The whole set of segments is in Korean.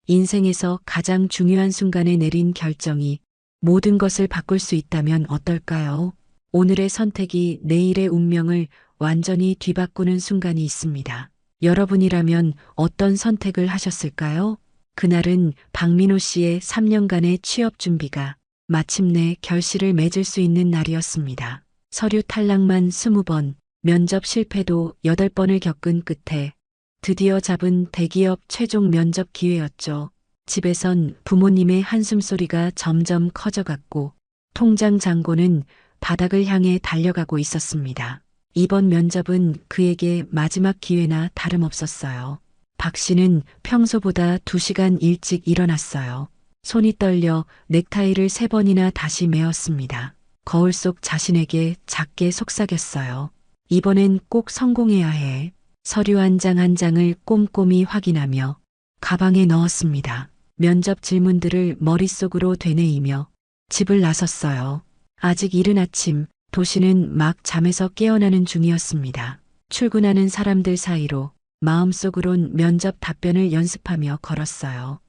인생에서 가장 중요한 순간에 내린 결정이 모든 것을 바꿀 수 있다면 어떨까요? 오늘의 선택이 내일의 운명을 완전히 뒤바꾸는 순간이 있습니다. 여러분이라면 어떤 선택을 하셨을까요? 그날은 박민호 씨의 3년간의 취업 준비가 마침내 결실을 맺을 수 있는 날이었습니다. 서류 탈락만 20번, 면접 실패도 8번을 겪은 끝에 드디어 잡은 대기업 최종 면접 기회였죠. 집에선 부모님의 한숨소리가 점점 커져갔고 통장 잔고는 바닥을 향해 달려가고 있었습니다. 이번 면접은 그에게 마지막 기회나 다름없었어요. 박 씨는 평소보다 2시간 일찍 일어났어요. 손이 떨려 넥타이를 3번이나 다시 메었습니다. 거울 속 자신에게 작게 속삭였어요. 이번엔 꼭 성공해야 해. 서류 한 장 한 장을 꼼꼼히 확인하며 가방에 넣었습니다. 면접 질문들을 머릿속으로 되뇌이며 집을 나섰어요. 아직 이른 아침, 도시는 막 잠에서 깨어나는 중이었습니다. 출근하는 사람들 사이로 마음속으론 면접 답변을 연습하며 걸었어요.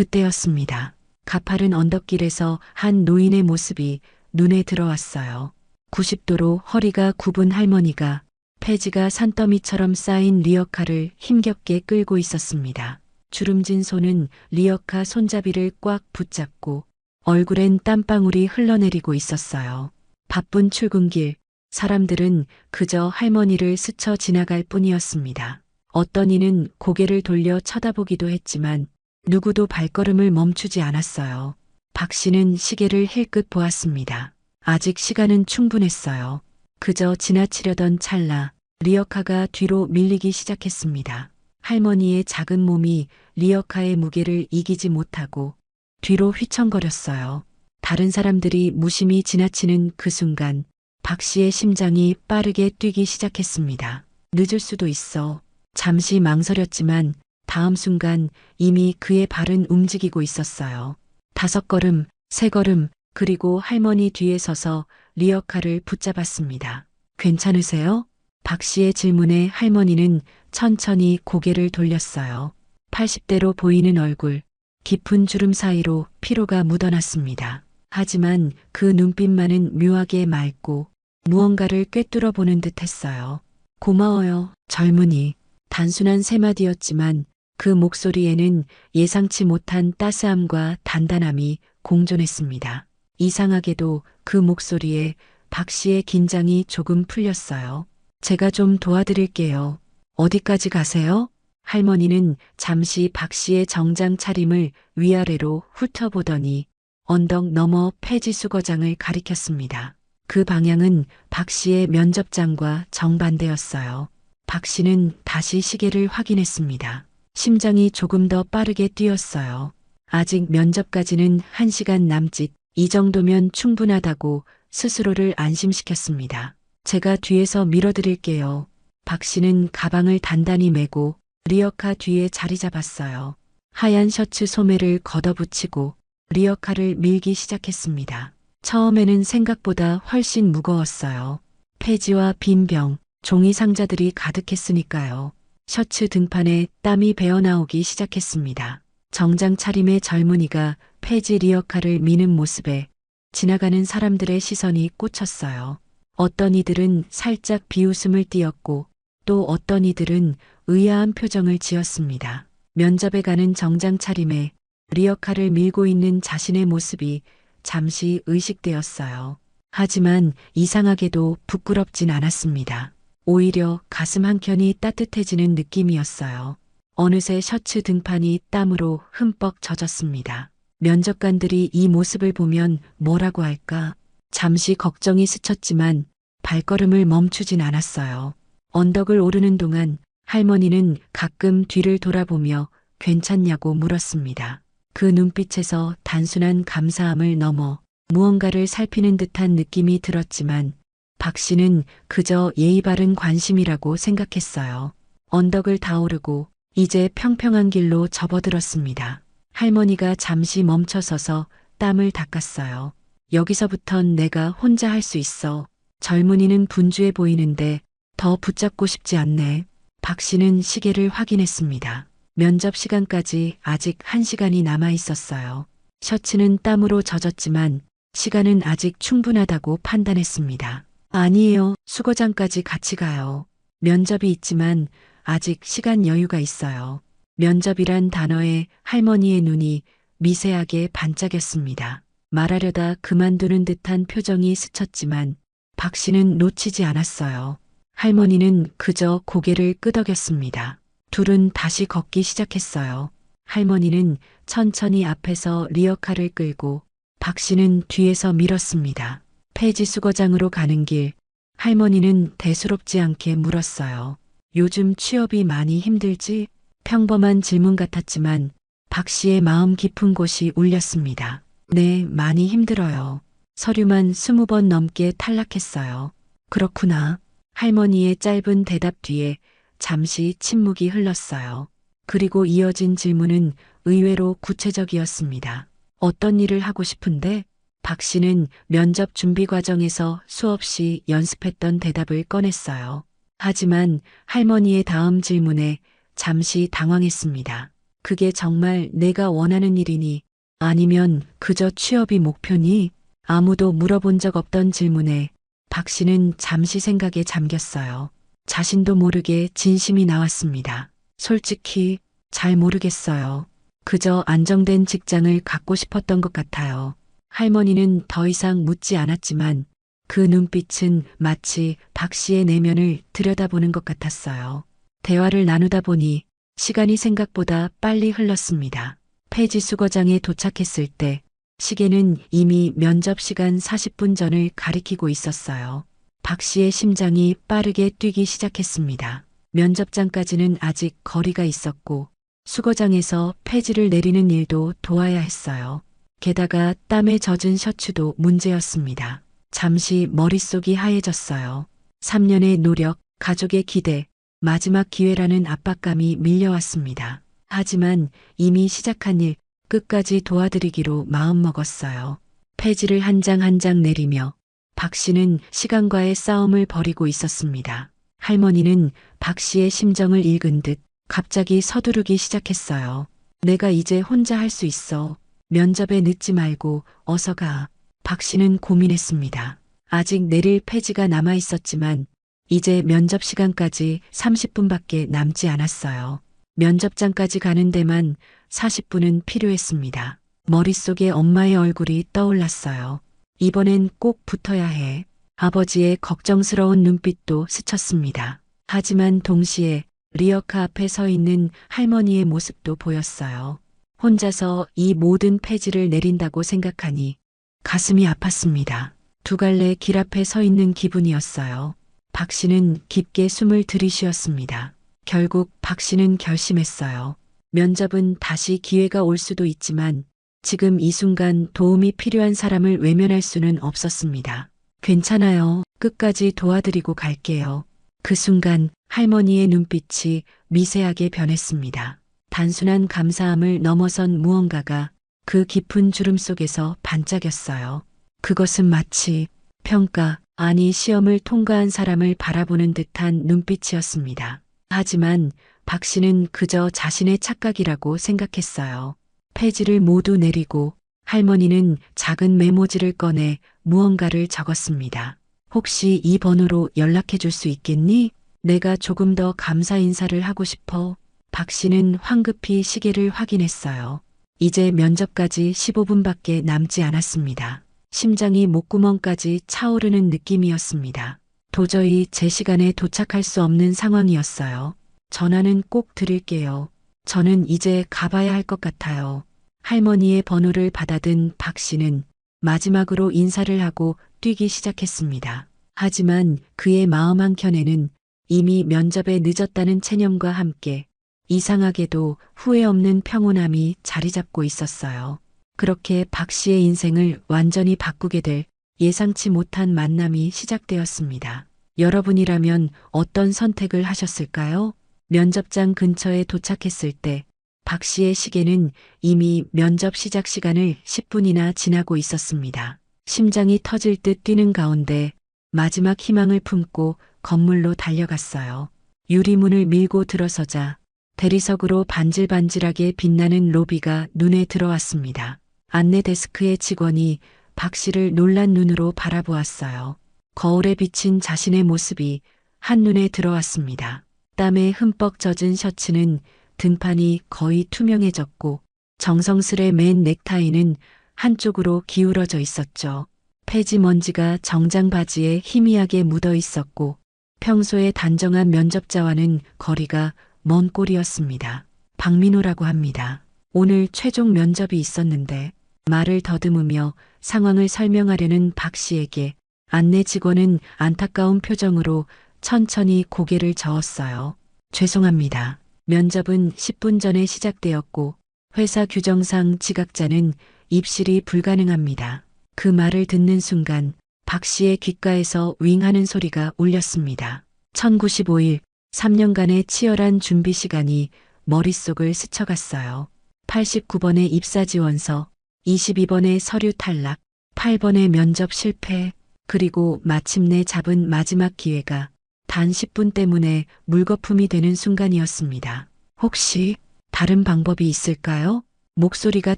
그때였습니다. 가파른 언덕길에서 한 노인의 모습이 눈에 들어왔어요. 90도로 허리가 굽은 할머니가 폐지가 산더미처럼 쌓인 리어카를 힘겹게 끌고 있었습니다. 주름진 손은 리어카 손잡이를 꽉 붙잡고 얼굴엔 땀방울이 흘러내리고 있었어요. 바쁜 출근길, 사람들은 그저 할머니를 스쳐 지나갈 뿐이었습니다. 어떤 이는 고개를 돌려 쳐다보기도 했지만 누구도 발걸음을 멈추지 않았어요. 박 씨는 시계를 힐끗 보았습니다. 아직 시간은 충분했어요. 그저 지나치려던 찰나 리어카가 뒤로 밀리기 시작했습니다. 할머니의 작은 몸이 리어카의 무게를 이기지 못하고 뒤로 휘청거렸어요. 다른 사람들이 무심히 지나치는 그 순간 박 씨의 심장이 빠르게 뛰기 시작했습니다. 늦을 수도 있어. 잠시 망설였지만 다음 순간 이미 그의 발은 움직이고 있었어요. 5걸음, 3걸음, 그리고 할머니 뒤에 서서 리어카를 붙잡았습니다. 괜찮으세요? 박 씨의 질문에 할머니는 천천히 고개를 돌렸어요. 80대로 보이는 얼굴, 깊은 주름 사이로 피로가 묻어났습니다. 하지만 그 눈빛만은 묘하게 맑고 무언가를 꿰뚫어 보는 듯 했어요. 고마워요, 젊은이. 단순한 3마디였지만 그 목소리에는 예상치 못한 따스함과 단단함이 공존했습니다. 이상하게도 그 목소리에 박 씨의 긴장이 조금 풀렸어요. 제가 좀 도와드릴게요. 어디까지 가세요? 할머니는 잠시 박 씨의 정장 차림을 위아래로 훑어보더니 언덕 너머 폐지 수거장을 가리켰습니다. 그 방향은 박 씨의 면접장과 정반대였어요. 박 씨는 다시 시계를 확인했습니다. 심장이 조금 더 빠르게 뛰었어요. 아직 면접까지는 1시간 남짓, 이 정도면 충분하다고 스스로를 안심시켰습니다. 제가 뒤에서 밀어드릴게요. 박 씨는 가방을 단단히 메고 리어카 뒤에 자리 잡았어요. 하얀 셔츠 소매를 걷어붙이고 리어카를 밀기 시작했습니다. 처음에는 생각보다 훨씬 무거웠어요. 폐지와 빈 병, 종이 상자들이 가득했으니까요. 셔츠 등판에 땀이 배어나오기 시작했습니다. 정장 차림의 젊은이가 폐지 리어카를 미는 모습에 지나가는 사람들의 시선이 꽂혔어요. 어떤 이들은 살짝 비웃음을 띄었고 또 어떤 이들은 의아한 표정을 지었습니다. 면접에 가는 정장 차림에 리어카를 밀고 있는 자신의 모습이 잠시 의식되었어요. 하지만 이상하게도 부끄럽진 않았습니다. 오히려 가슴 한켠이 따뜻해지는 느낌이었어요. 어느새 셔츠 등판이 땀으로 흠뻑 젖었습니다. 면접관들이 이 모습을 보면 뭐라고 할까? 잠시 걱정이 스쳤지만 발걸음을 멈추진 않았어요. 언덕을 오르는 동안 할머니는 가끔 뒤를 돌아보며 괜찮냐고 물었습니다. 그 눈빛에서 단순한 감사함을 넘어 무언가를 살피는 듯한 느낌이 들었지만 박 씨는 그저 예의 바른 관심이라고 생각했어요. 언덕을 다 오르고 이제 평평한 길로 접어들었습니다. 할머니가 잠시 멈춰서서 땀을 닦았어요. 여기서부턴 내가 혼자 할 수 있어. 젊은이는 분주해 보이는데 더 붙잡고 싶지 않네. 박 씨는 시계를 확인했습니다. 면접 시간까지 아직 1시간이 남아 있었어요. 셔츠는 땀으로 젖었지만 시간은 아직 충분하다고 판단했습니다. 아니에요. 수거장까지 같이 가요. 면접이 있지만 아직 시간 여유가 있어요. 면접이란 단어에 할머니의 눈이 미세하게 반짝였습니다. 말하려다 그만두는 듯한 표정이 스쳤지만 박 씨는 놓치지 않았어요. 할머니는 그저 고개를 끄덕였습니다. 둘은 다시 걷기 시작했어요. 할머니는 천천히 앞에서 리어카를 끌고 박 씨는 뒤에서 밀었습니다. 폐지 수거장으로 가는 길, 할머니는 대수롭지 않게 물었어요. 요즘 취업이 많이 힘들지? 평범한 질문 같았지만 박 씨의 마음 깊은 곳이 울렸습니다. 네, 많이 힘들어요. 서류만 20번 넘게 탈락했어요. 그렇구나. 할머니의 짧은 대답 뒤에 잠시 침묵이 흘렀어요. 그리고 이어진 질문은 의외로 구체적이었습니다. 어떤 일을 하고 싶은데? 박 씨는 면접 준비 과정에서 수없이 연습했던 대답을 꺼냈어요. 하지만 할머니의 다음 질문에 잠시 당황했습니다. 그게 정말 내가 원하는 일이니? 아니면 그저 취업이 목표니? 아무도 물어본 적 없던 질문에 박 씨는 잠시 생각에 잠겼어요. 자신도 모르게 진심이 나왔습니다. 솔직히 잘 모르겠어요. 그저 안정된 직장을 갖고 싶었던 것 같아요. 할머니는 더 이상 묻지 않았지만 그 눈빛은 마치 박 씨의 내면을 들여다보는 것 같았어요. 대화를 나누다 보니 시간이 생각보다 빨리 흘렀습니다. 폐지 수거장에 도착했을 때 시계는 이미 면접 시간 40분 전을 가리키고 있었어요. 박 씨의 심장이 빠르게 뛰기 시작했습니다. 면접장까지는 아직 거리가 있었고 수거장에서 폐지를 내리는 일도 도와야 했어요. 게다가 땀에 젖은 셔츠도 문제였습니다. 잠시 머릿속이 하얘졌어요. 3년의 노력, 가족의 기대, 마지막 기회라는 압박감이 밀려왔습니다. 하지만 이미 시작한 일 끝까지 도와드리기로 마음먹었어요. 폐지를 한 장 한 장 내리며 박 씨는 시간과의 싸움을 벌이고 있었습니다. 할머니는 박 씨의 심정을 읽은 듯 갑자기 서두르기 시작했어요. 내가 이제 혼자 할 수 있어. 면접에 늦지 말고 어서 가. 박 씨는 고민했습니다. 아직 내릴 폐지가 남아 있었지만 이제 면접 시간까지 30분밖에 남지 않았어요. 면접장까지 가는 데만 40분은 필요했습니다. 머릿속에 엄마의 얼굴이 떠올랐어요. 이번엔 꼭 붙어야 해. 아버지의 걱정스러운 눈빛도 스쳤습니다. 하지만 동시에 리어카 앞에 서 있는 할머니의 모습도 보였어요. 혼자서 이 모든 폐지를 내린다고 생각하니 가슴이 아팠습니다. 두 갈래 길 앞에 서 있는 기분이었어요. 박 씨는 깊게 숨을 들이쉬었습니다. 결국 박 씨는 결심했어요. 면접은 다시 기회가 올 수도 있지만 지금 이 순간 도움이 필요한 사람을 외면할 수는 없었습니다. 괜찮아요. 끝까지 도와드리고 갈게요. 그 순간 할머니의 눈빛이 미세하게 변했습니다. 단순한 감사함을 넘어선 무언가가 그 깊은 주름 속에서 반짝였어요. 그것은 마치 평가, 아니 시험을 통과한 사람을 바라보는 듯한 눈빛이었습니다. 하지만 박 씨는 그저 자신의 착각이라고 생각했어요. 폐지를 모두 내리고 할머니는 작은 메모지를 꺼내 무언가를 적었습니다. 혹시 이 번호로 연락해 줄 수 있겠니? 내가 조금 더 감사 인사를 하고 싶어. 박 씨는 황급히 시계를 확인했어요. 이제 면접까지 15분밖에 남지 않았습니다. 심장이 목구멍까지 차오르는 느낌이었습니다. 도저히 제 시간에 도착할 수 없는 상황이었어요. 전화는 꼭 드릴게요. 저는 이제 가봐야 할 것 같아요. 할머니의 번호를 받아든 박 씨는 마지막으로 인사를 하고 뛰기 시작했습니다. 하지만 그의 마음 한켠에는 이미 면접에 늦었다는 체념과 함께 이상하게도 후회 없는 평온함이 자리 잡고 있었어요. 그렇게 박 씨의 인생을 완전히 바꾸게 될 예상치 못한 만남이 시작되었습니다. 여러분이라면 어떤 선택을 하셨을까요? 면접장 근처에 도착했을 때 박 씨의 시계는 이미 면접 시작 시간을 10분이나 지나고 있었습니다. 심장이 터질 듯 뛰는 가운데 마지막 희망을 품고 건물로 달려갔어요. 유리문을 밀고 들어서자 대리석으로 반질반질하게 빛나는 로비가 눈에 들어왔습니다. 안내 데스크의 직원이 박 씨를 놀란 눈으로 바라보았어요. 거울에 비친 자신의 모습이 한눈에 들어왔습니다. 땀에 흠뻑 젖은 셔츠는 등판이 거의 투명해졌고 정성스레 맨 넥타이는 한쪽으로 기울어져 있었죠. 폐지 먼지가 정장 바지에 희미하게 묻어 있었고 평소에 단정한 면접자와는 거리가 먼 꼴이었습니다. 박민호라고 합니다. 오늘 최종 면접이 있었는데 말을 더듬으며 상황을 설명하려는 박 씨에게 안내 직원은 안타까운 표정으로 천천히 고개를 저었어요. 죄송합니다. 면접은 10분 전에 시작되었고 회사 규정상 지각자는 입실이 불가능합니다. 그 말을 듣는 순간 박 씨의 귓가에서 윙하는 소리가 울렸습니다. 1095일 3년간의 치열한 준비 시간이 머릿속을 스쳐갔어요. 89번의 입사 지원서, 22번의 서류 탈락, 8번의 면접 실패, 그리고 마침내 잡은 마지막 기회가 단 10분 때문에 물거품이 되는 순간이었습니다. 혹시 다른 방법이 있을까요? 목소리가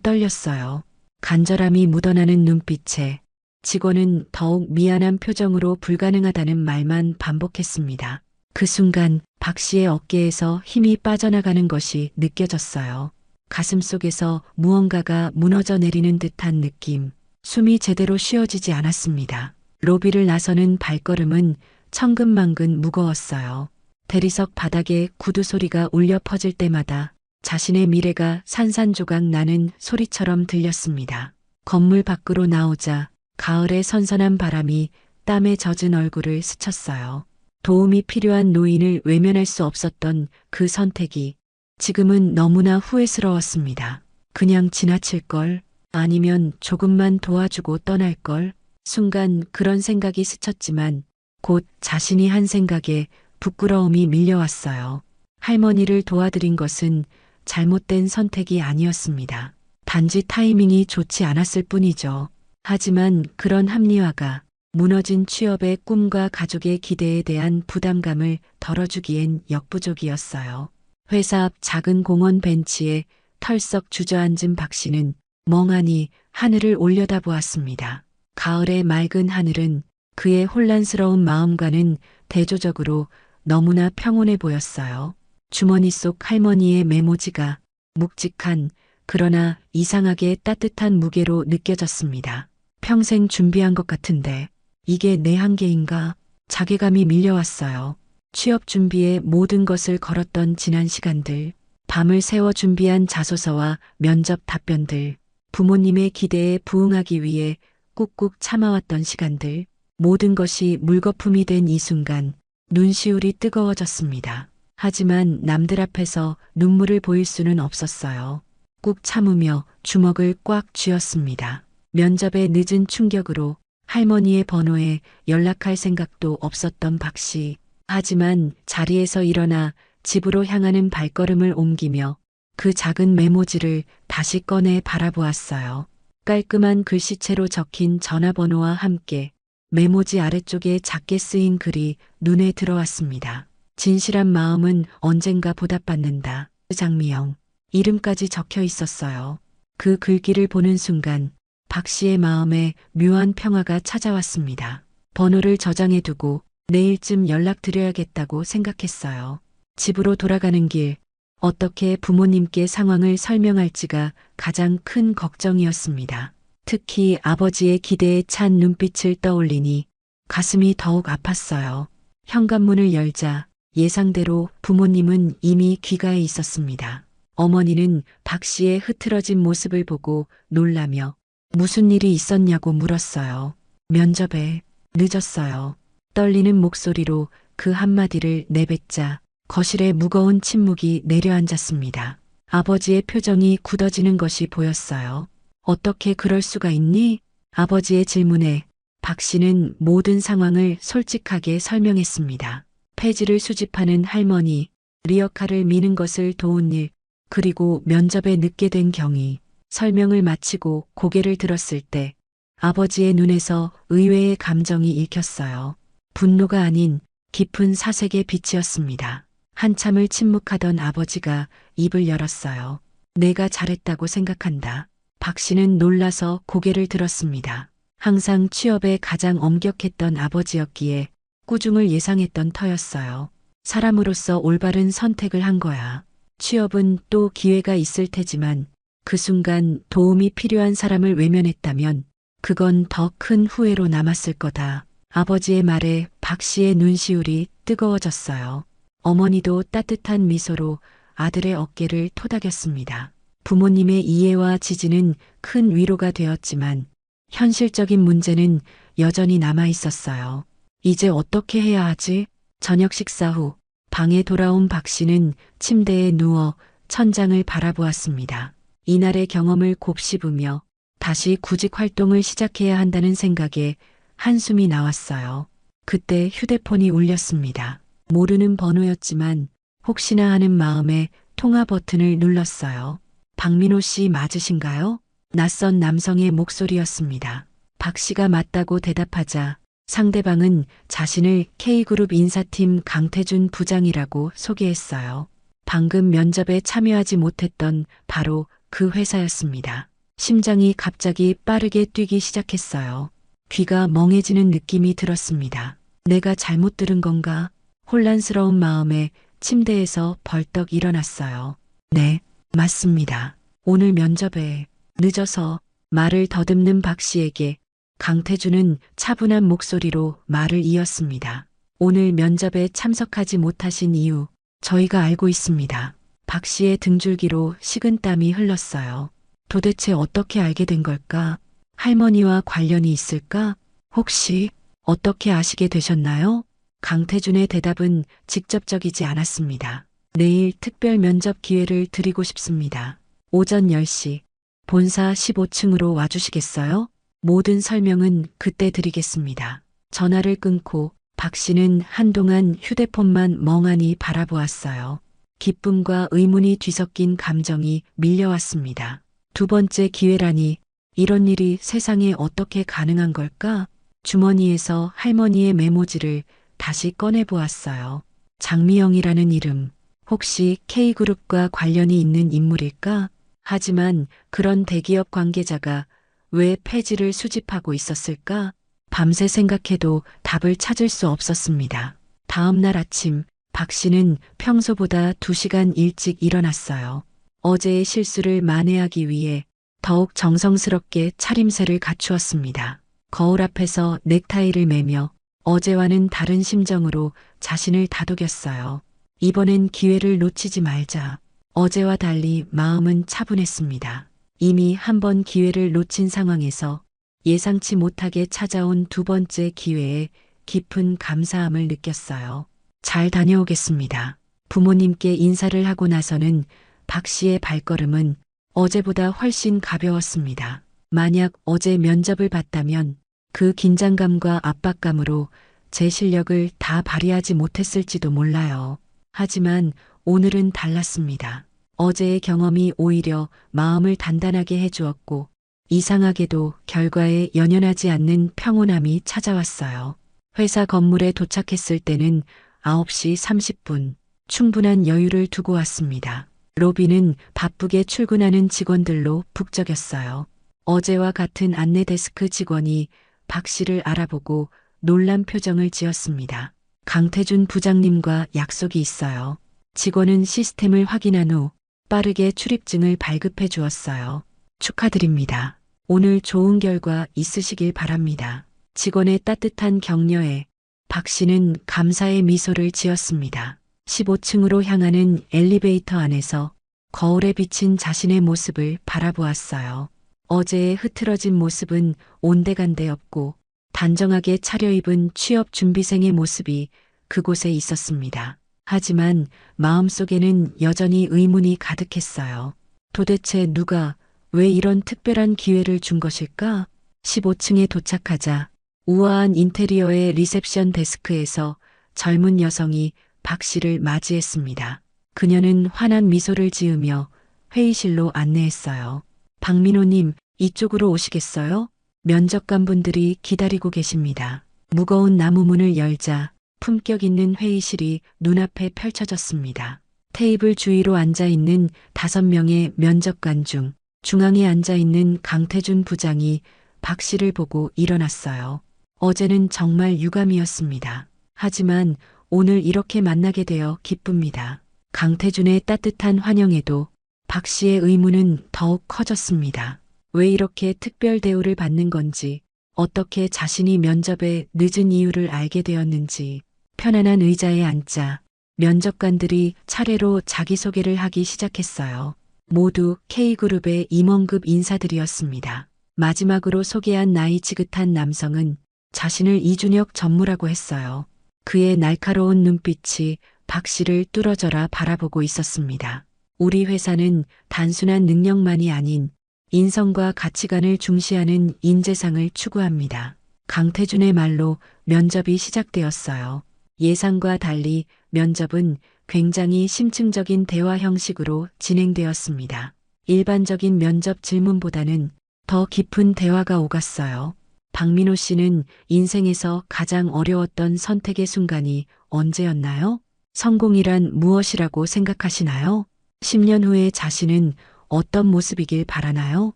떨렸어요. 간절함이 묻어나는 눈빛에 직원은 더욱 미안한 표정으로 불가능하다는 말만 반복했습니다. 그 순간 박 씨의 어깨에서 힘이 빠져나가는 것이 느껴졌어요. 가슴 속에서 무언가가 무너져 내리는 듯한 느낌. 숨이 제대로 쉬어지지 않았습니다. 로비를 나서는 발걸음은 천근만근 무거웠어요. 대리석 바닥에 구두 소리가 울려 퍼질 때마다 자신의 미래가 산산조각 나는 소리처럼 들렸습니다. 건물 밖으로 나오자 가을의 선선한 바람이 땀에 젖은 얼굴을 스쳤어요. 도움이 필요한 노인을 외면할 수 없었던 그 선택이 지금은 너무나 후회스러웠습니다. 그냥 지나칠걸, 아니면 조금만 도와주고 떠날걸. 순간 그런 생각이 스쳤지만 곧 자신이 한 생각에 부끄러움이 밀려왔어요. 할머니를 도와드린 것은 잘못된 선택이 아니었습니다. 단지 타이밍이 좋지 않았을 뿐이죠. 하지만 그런 합리화가 무너진 취업의 꿈과 가족의 기대에 대한 부담감을 덜어주기엔 역부족이었어요. 회사 앞 작은 공원 벤치에 털썩 주저앉은 박 씨는 멍하니 하늘을 올려다보았습니다. 가을의 맑은 하늘은 그의 혼란스러운 마음과는 대조적으로 너무나 평온해 보였어요. 주머니 속 할머니의 메모지가 묵직한 그러나 이상하게 따뜻한 무게로 느껴졌습니다. 평생 준비한 것 같은데 이게 내 한계인가? 자괴감이 밀려왔어요. 취업 준비에 모든 것을 걸었던 지난 시간들, 밤을 새워 준비한 자소서와 면접 답변들, 부모님의 기대에 부응하기 위해 꾹꾹 참아왔던 시간들, 모든 것이 물거품이 된 이 순간 눈시울이 뜨거워졌습니다. 하지만 남들 앞에서 눈물을 보일 수는 없었어요. 꾹 참으며 주먹을 꽉 쥐었습니다. 면접의 늦은 충격으로 할머니의 번호에 연락할 생각도 없었던 박 씨. 하지만 자리에서 일어나 집으로 향하는 발걸음을 옮기며 그 작은 메모지를 다시 꺼내 바라보았어요. 깔끔한 글씨체로 적힌 전화번호와 함께 메모지 아래쪽에 작게 쓰인 글이 눈에 들어왔습니다. 진실한 마음은 언젠가 보답받는다. 장미영. 이름까지 적혀 있었어요. 그 글귀를 보는 순간 박 씨의 마음에 묘한 평화가 찾아왔습니다. 번호를 저장해두고 내일쯤 연락드려야겠다고 생각했어요. 집으로 돌아가는 길, 어떻게 부모님께 상황을 설명할지가 가장 큰 걱정이었습니다. 특히 아버지의 기대에 찬 눈빛을 떠올리니 가슴이 더욱 아팠어요. 현관문을 열자 예상대로 부모님은 이미 귀가에 있었습니다. 어머니는 박 씨의 흐트러진 모습을 보고 놀라며 무슨 일이 있었냐고 물었어요. 면접에 늦었어요. 떨리는 목소리로 그 한마디를 내뱉자 거실에 무거운 침묵이 내려앉았습니다. 아버지의 표정이 굳어지는 것이 보였어요. 어떻게 그럴 수가 있니? 아버지의 질문에 박 씨는 모든 상황을 솔직하게 설명했습니다. 폐지를 수집하는 할머니, 리어카를 미는 것을 도운 일, 그리고 면접에 늦게 된 경위. 설명을 마치고 고개를 들었을 때 아버지의 눈에서 의외의 감정이 읽혔어요. 분노가 아닌 깊은 사색의 빛이었습니다. 한참을 침묵하던 아버지가 입을 열었어요. 내가 잘했다고 생각한다. 박 씨는 놀라서 고개를 들었습니다. 항상 취업에 가장 엄격했던 아버지였기에 꾸중을 예상했던 터였어요. 사람으로서 올바른 선택을 한 거야. 취업은 또 기회가 있을 테지만 그 순간 도움이 필요한 사람을 외면했다면 그건 더 큰 후회로 남았을 거다. 아버지의 말에 박 씨의 눈시울이 뜨거워졌어요. 어머니도 따뜻한 미소로 아들의 어깨를 토닥였습니다. 부모님의 이해와 지지는 큰 위로가 되었지만 현실적인 문제는 여전히 남아 있었어요. 이제 어떻게 해야 하지? 저녁 식사 후 방에 돌아온 박 씨는 침대에 누워 천장을 바라보았습니다. 이날의 경험을 곱씹으며 다시 구직 활동을 시작해야 한다는 생각에 한숨이 나왔어요. 그때 휴대폰이 울렸습니다. 모르는 번호였지만 혹시나 하는 마음에 통화 버튼을 눌렀어요. 박민호 씨 맞으신가요? 낯선 남성의 목소리였습니다. 박 씨가 맞다고 대답하자 상대방은 자신을 K그룹 인사팀 강태준 부장이라고 소개했어요. 방금 면접에 참여하지 못했던 바로 그 회사였습니다. 심장이 갑자기 빠르게 뛰기 시작했어요. 귀가 멍해지는 느낌이 들었습니다. 내가 잘못 들은 건가? 혼란스러운 마음에 침대에서 벌떡 일어났어요. 네, 맞습니다. 오늘 면접에 늦어서 말을 더듬는 박 씨에게 강태준은 차분한 목소리로 말을 이었습니다. 오늘 면접에 참석하지 못하신 이유 저희가 알고 있습니다. 박 씨의 등줄기로 식은땀이 흘렀어요. 도대체 어떻게 알게 된 걸까? 할머니와 관련이 있을까? 혹시 어떻게 아시게 되셨나요? 강태준의 대답은 직접적이지 않았습니다. 내일 특별 면접 기회를 드리고 싶습니다. 오전 10시 본사 15층으로 와주시겠어요? 모든 설명은 그때 드리겠습니다. 전화를 끊고 박 씨는 한동안 휴대폰만 멍하니 바라보았어요. 기쁨과 의문이 뒤섞인 감정이 밀려왔습니다. 두 번째 기회라니 이런 일이 세상에 어떻게 가능한 걸까? 주머니에서 할머니의 메모지를 다시 꺼내보았어요. 장미영이라는 이름, 혹시 K그룹과 관련이 있는 인물일까? 하지만 그런 대기업 관계자가 왜 폐지를 수집하고 있었을까? 밤새 생각해도 답을 찾을 수 없었습니다. 다음 날 아침, 박 씨는 평소보다 2시간 일찍 일어났어요. 어제의 실수를 만회하기 위해 더욱 정성스럽게 차림새를 갖추었습니다. 거울 앞에서 넥타이를 매며 어제와는 다른 심정으로 자신을 다독였어요. 이번엔 기회를 놓치지 말자. 어제와 달리 마음은 차분했습니다. 이미 한 번 기회를 놓친 상황에서 예상치 못하게 찾아온 두 번째 기회에 깊은 감사함을 느꼈어요. 잘 다녀오겠습니다. 부모님께 인사를 하고 나서는 박 씨의 발걸음은 어제보다 훨씬 가벼웠습니다. 만약 어제 면접을 봤다면 그 긴장감과 압박감으로 제 실력을 다 발휘하지 못했을지도 몰라요. 하지만 오늘은 달랐습니다. 어제의 경험이 오히려 마음을 단단하게 해주었고 이상하게도 결과에 연연하지 않는 평온함이 찾아왔어요. 회사 건물에 도착했을 때는 9시 30분, 충분한 여유를 두고 왔습니다. 로비는 바쁘게 출근하는 직원들로 북적였어요. 어제와 같은 안내 데스크 직원이 박 씨를 알아보고 놀란 표정을 지었습니다. 강태준 부장님과 약속이 있어요. 직원은 시스템을 확인한 후 빠르게 출입증을 발급해 주었어요. 축하드립니다. 오늘 좋은 결과 있으시길 바랍니다. 직원의 따뜻한 격려에 박 씨는 감사의 미소를 지었습니다. 15층으로 향하는 엘리베이터 안에서 거울에 비친 자신의 모습을 바라보았어요. 어제의 흐트러진 모습은 온데간데 없고 단정하게 차려입은 취업 준비생의 모습이 그곳에 있었습니다. 하지만 마음속에는 여전히 의문이 가득했어요. 도대체 누가 왜 이런 특별한 기회를 준 것일까? 15층에 도착하자 우아한 인테리어의 리셉션 데스크에서 젊은 여성이 박 씨를 맞이했습니다. 그녀는 환한 미소를 지으며 회의실로 안내했어요. 박민호님, 이쪽으로 오시겠어요? 면접관 분들이 기다리고 계십니다. 무거운 나무 문을 열자 품격 있는 회의실이 눈앞에 펼쳐졌습니다. 테이블 주위로 앉아 있는 5명의 면접관 중 중앙에 앉아 있는 강태준 부장이 박 씨를 보고 일어났어요. 어제는 정말 유감이었습니다. 하지만 오늘 이렇게 만나게 되어 기쁩니다. 강태준의 따뜻한 환영에도 박 씨의 의문은 더욱 커졌습니다. 왜 이렇게 특별 대우를 받는 건지, 어떻게 자신이 면접에 늦은 이유를 알게 되었는지. 편안한 의자에 앉자 면접관들이 차례로 자기소개를 하기 시작했어요. 모두 K그룹의 임원급 인사들이었습니다. 마지막으로 소개한 나이 지긋한 남성은 자신을 이준혁 전무라고 했어요. 그의 날카로운 눈빛이 박 씨를 뚫어져라 바라보고 있었습니다. 우리 회사는 단순한 능력만이 아닌 인성과 가치관을 중시하는 인재상을 추구합니다. 강태준의 말로 면접이 시작되었어요. 예상과 달리 면접은 굉장히 심층적인 대화 형식으로 진행되었습니다. 일반적인 면접 질문보다는 더 깊은 대화가 오갔어요. 박민호 씨는 인생에서 가장 어려웠던 선택의 순간이 언제였나요? 성공이란 무엇이라고 생각하시나요? 10년 후에 자신은 어떤 모습이길 바라나요?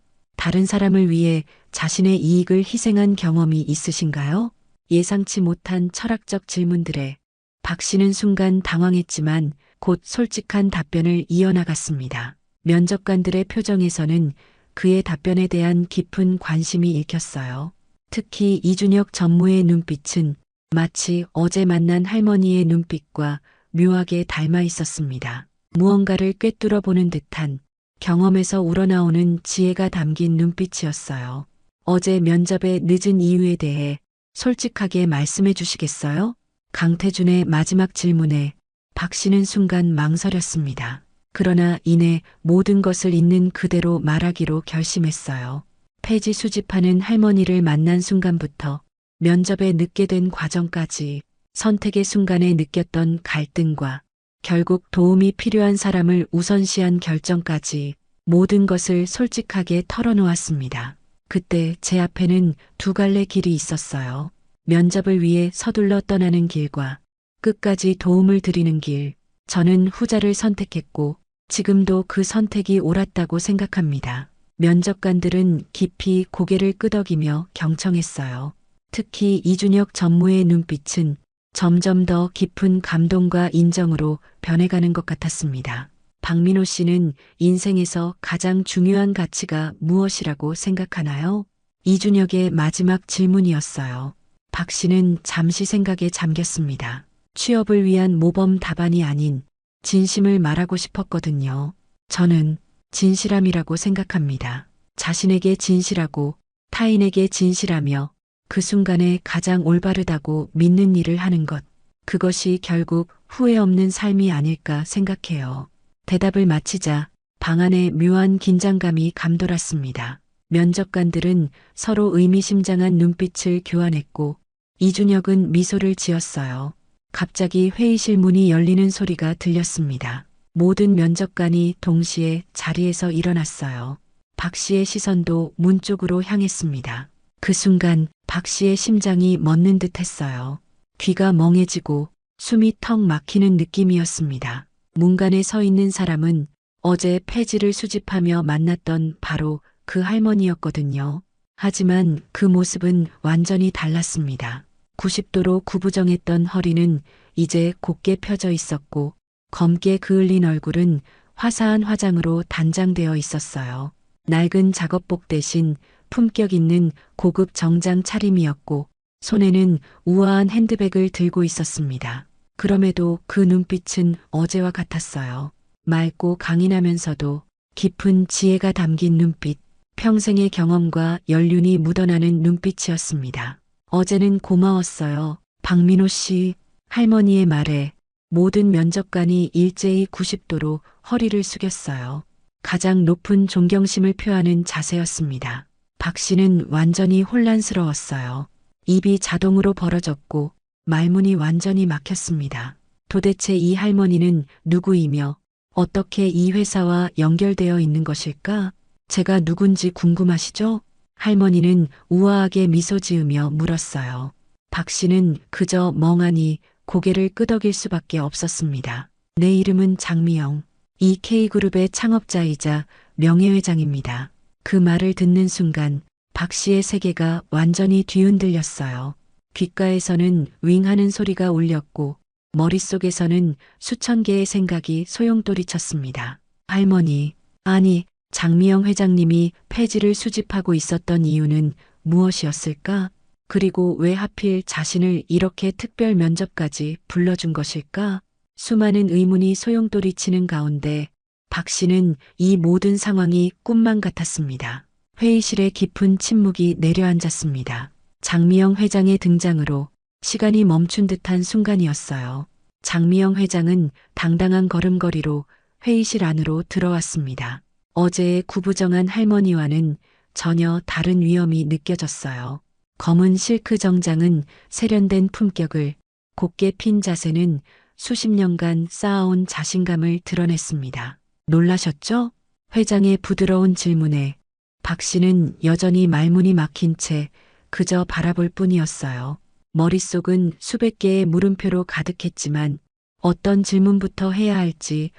다른 사람을 위해 자신의 이익을 희생한 경험이 있으신가요? 예상치 못한 철학적 질문들에 박 씨는 순간 당황했지만 곧 솔직한 답변을 이어나갔습니다. 면접관들의 표정에서는 그의 답변에 대한 깊은 관심이 읽혔어요. 특히 이준혁 전무의 눈빛은 마치 어제 만난 할머니의 눈빛과 묘하게 닮아 있었습니다. 무언가를 꿰뚫어 보는 듯한 경험에서 우러나오는 지혜가 담긴 눈빛이었어요. 어제 면접에 늦은 이유에 대해 솔직하게 말씀해 주시겠어요? 강태준의 마지막 질문에 박 씨는 순간 망설였습니다. 그러나 이내 모든 것을 있는 그대로 말하기로 결심했어요. 폐지 수집하는 할머니를 만난 순간부터 면접에 늦게 된 과정까지 선택의 순간에 느꼈던 갈등과 결국 도움이 필요한 사람을 우선시한 결정까지 모든 것을 솔직하게 털어놓았습니다. 그때 제 앞에는 두 갈래 길이 있었어요. 면접을 위해 서둘러 떠나는 길과 끝까지 도움을 드리는 길. 저는 후자를 선택했고 지금도 그 선택이 옳았다고 생각합니다. 면접관들은 깊이 고개를 끄덕이며 경청했어요. 특히 이준혁 전무의 눈빛은 점점 더 깊은 감동과 인정으로 변해가는 것 같았습니다. 박민호 씨는 인생에서 가장 중요한 가치가 무엇이라고 생각하나요? 이준혁의 마지막 질문이었어요. 박 씨는 잠시 생각에 잠겼습니다. 취업을 위한 모범 답안이 아닌 진심을 말하고 싶었거든요. 저는 진실함이라고 생각합니다. 자신에게 진실하고 타인에게 진실하며 그 순간에 가장 올바르다고 믿는 일을 하는 것. 그것이 결국 후회 없는 삶이 아닐까 생각해요. 대답을 마치자 방 안에 묘한 긴장감이 감돌았습니다. 면접관들은 서로 의미심장한 눈빛을 교환했고 이준혁은 미소를 지었어요. 갑자기 회의실 문이 열리는 소리가 들렸습니다. 모든 면접관이 동시에 자리에서 일어났어요. 박 씨의 시선도 문 쪽으로 향했습니다. 그 순간 박 씨의 심장이 멎는 듯 했어요. 귀가 멍해지고 숨이 턱 막히는 느낌이었습니다. 문간에 서 있는 사람은 어제 폐지를 수집하며 만났던 바로 그 할머니였거든요. 하지만 그 모습은 완전히 달랐습니다. 90도로 구부정했던 허리는 이제 곧게 펴져 있었고 검게 그을린 얼굴은 화사한 화장으로 단장되어 있었어요. 낡은 작업복 대신 품격 있는 고급 정장 차림이었고 손에는 우아한 핸드백을 들고 있었습니다. 그럼에도 그 눈빛은 어제와 같았어요. 맑고 강인하면서도 깊은 지혜가 담긴 눈빛, 평생의 경험과 연륜이 묻어나는 눈빛이었습니다. 어제는 고마웠어요. 박민호 씨. 할머니의 말에 모든 면접관이 일제히 90도로 허리를 숙였어요. 가장 높은 존경심을 표하는 자세였습니다. 박 씨는 완전히 혼란스러웠어요. 입이 자동으로 벌어졌고 말문이 완전히 막혔습니다. 도대체 이 할머니는 누구이며 어떻게 이 회사와 연결되어 있는 것일까? 제가 누군지 궁금하시죠? 할머니는 우아하게 미소 지으며 물었어요. 박 씨는 그저 멍하니 고개를 끄덕일 수밖에 없었습니다. 내 이름은 장미영. 이 K그룹의 창업자이자 명예회장입니다. 그 말을 듣는 순간 박 씨의 세계가 완전히 뒤흔들렸어요. 귓가에서는 윙하는 소리가 울렸고 머릿속에서는 수천 개의 생각이 소용돌이쳤습니다. 할머니, 아니, 장미영 회장님이 폐지를 수집하고 있었던 이유는 무엇이었을까? 그리고 왜 하필 자신을 이렇게 특별 면접까지 불러준 것일까? 수많은 의문이 소용돌이치는 가운데 박 씨는 이 모든 상황이 꿈만 같았습니다. 회의실에 깊은 침묵이 내려앉았습니다. 장미영 회장의 등장으로 시간이 멈춘 듯한 순간이었어요. 장미영 회장은 당당한 걸음걸이로 회의실 안으로 들어왔습니다. 어제의 구부정한 할머니와는 전혀 다른 위엄이 느껴졌어요. 검은 실크 정장은 세련된 품격을, 곧게 핀 자세는 수십 년간 쌓아온 자신감을 드러냈습니다. 놀라셨죠? 회장의 부드러운 질문에 박 씨는 여전히 말문이 막힌 채 그저 바라볼 뿐이었어요. 머릿속은 수백 개의 물음표로 가득했지만 어떤 질문부터 해야 할지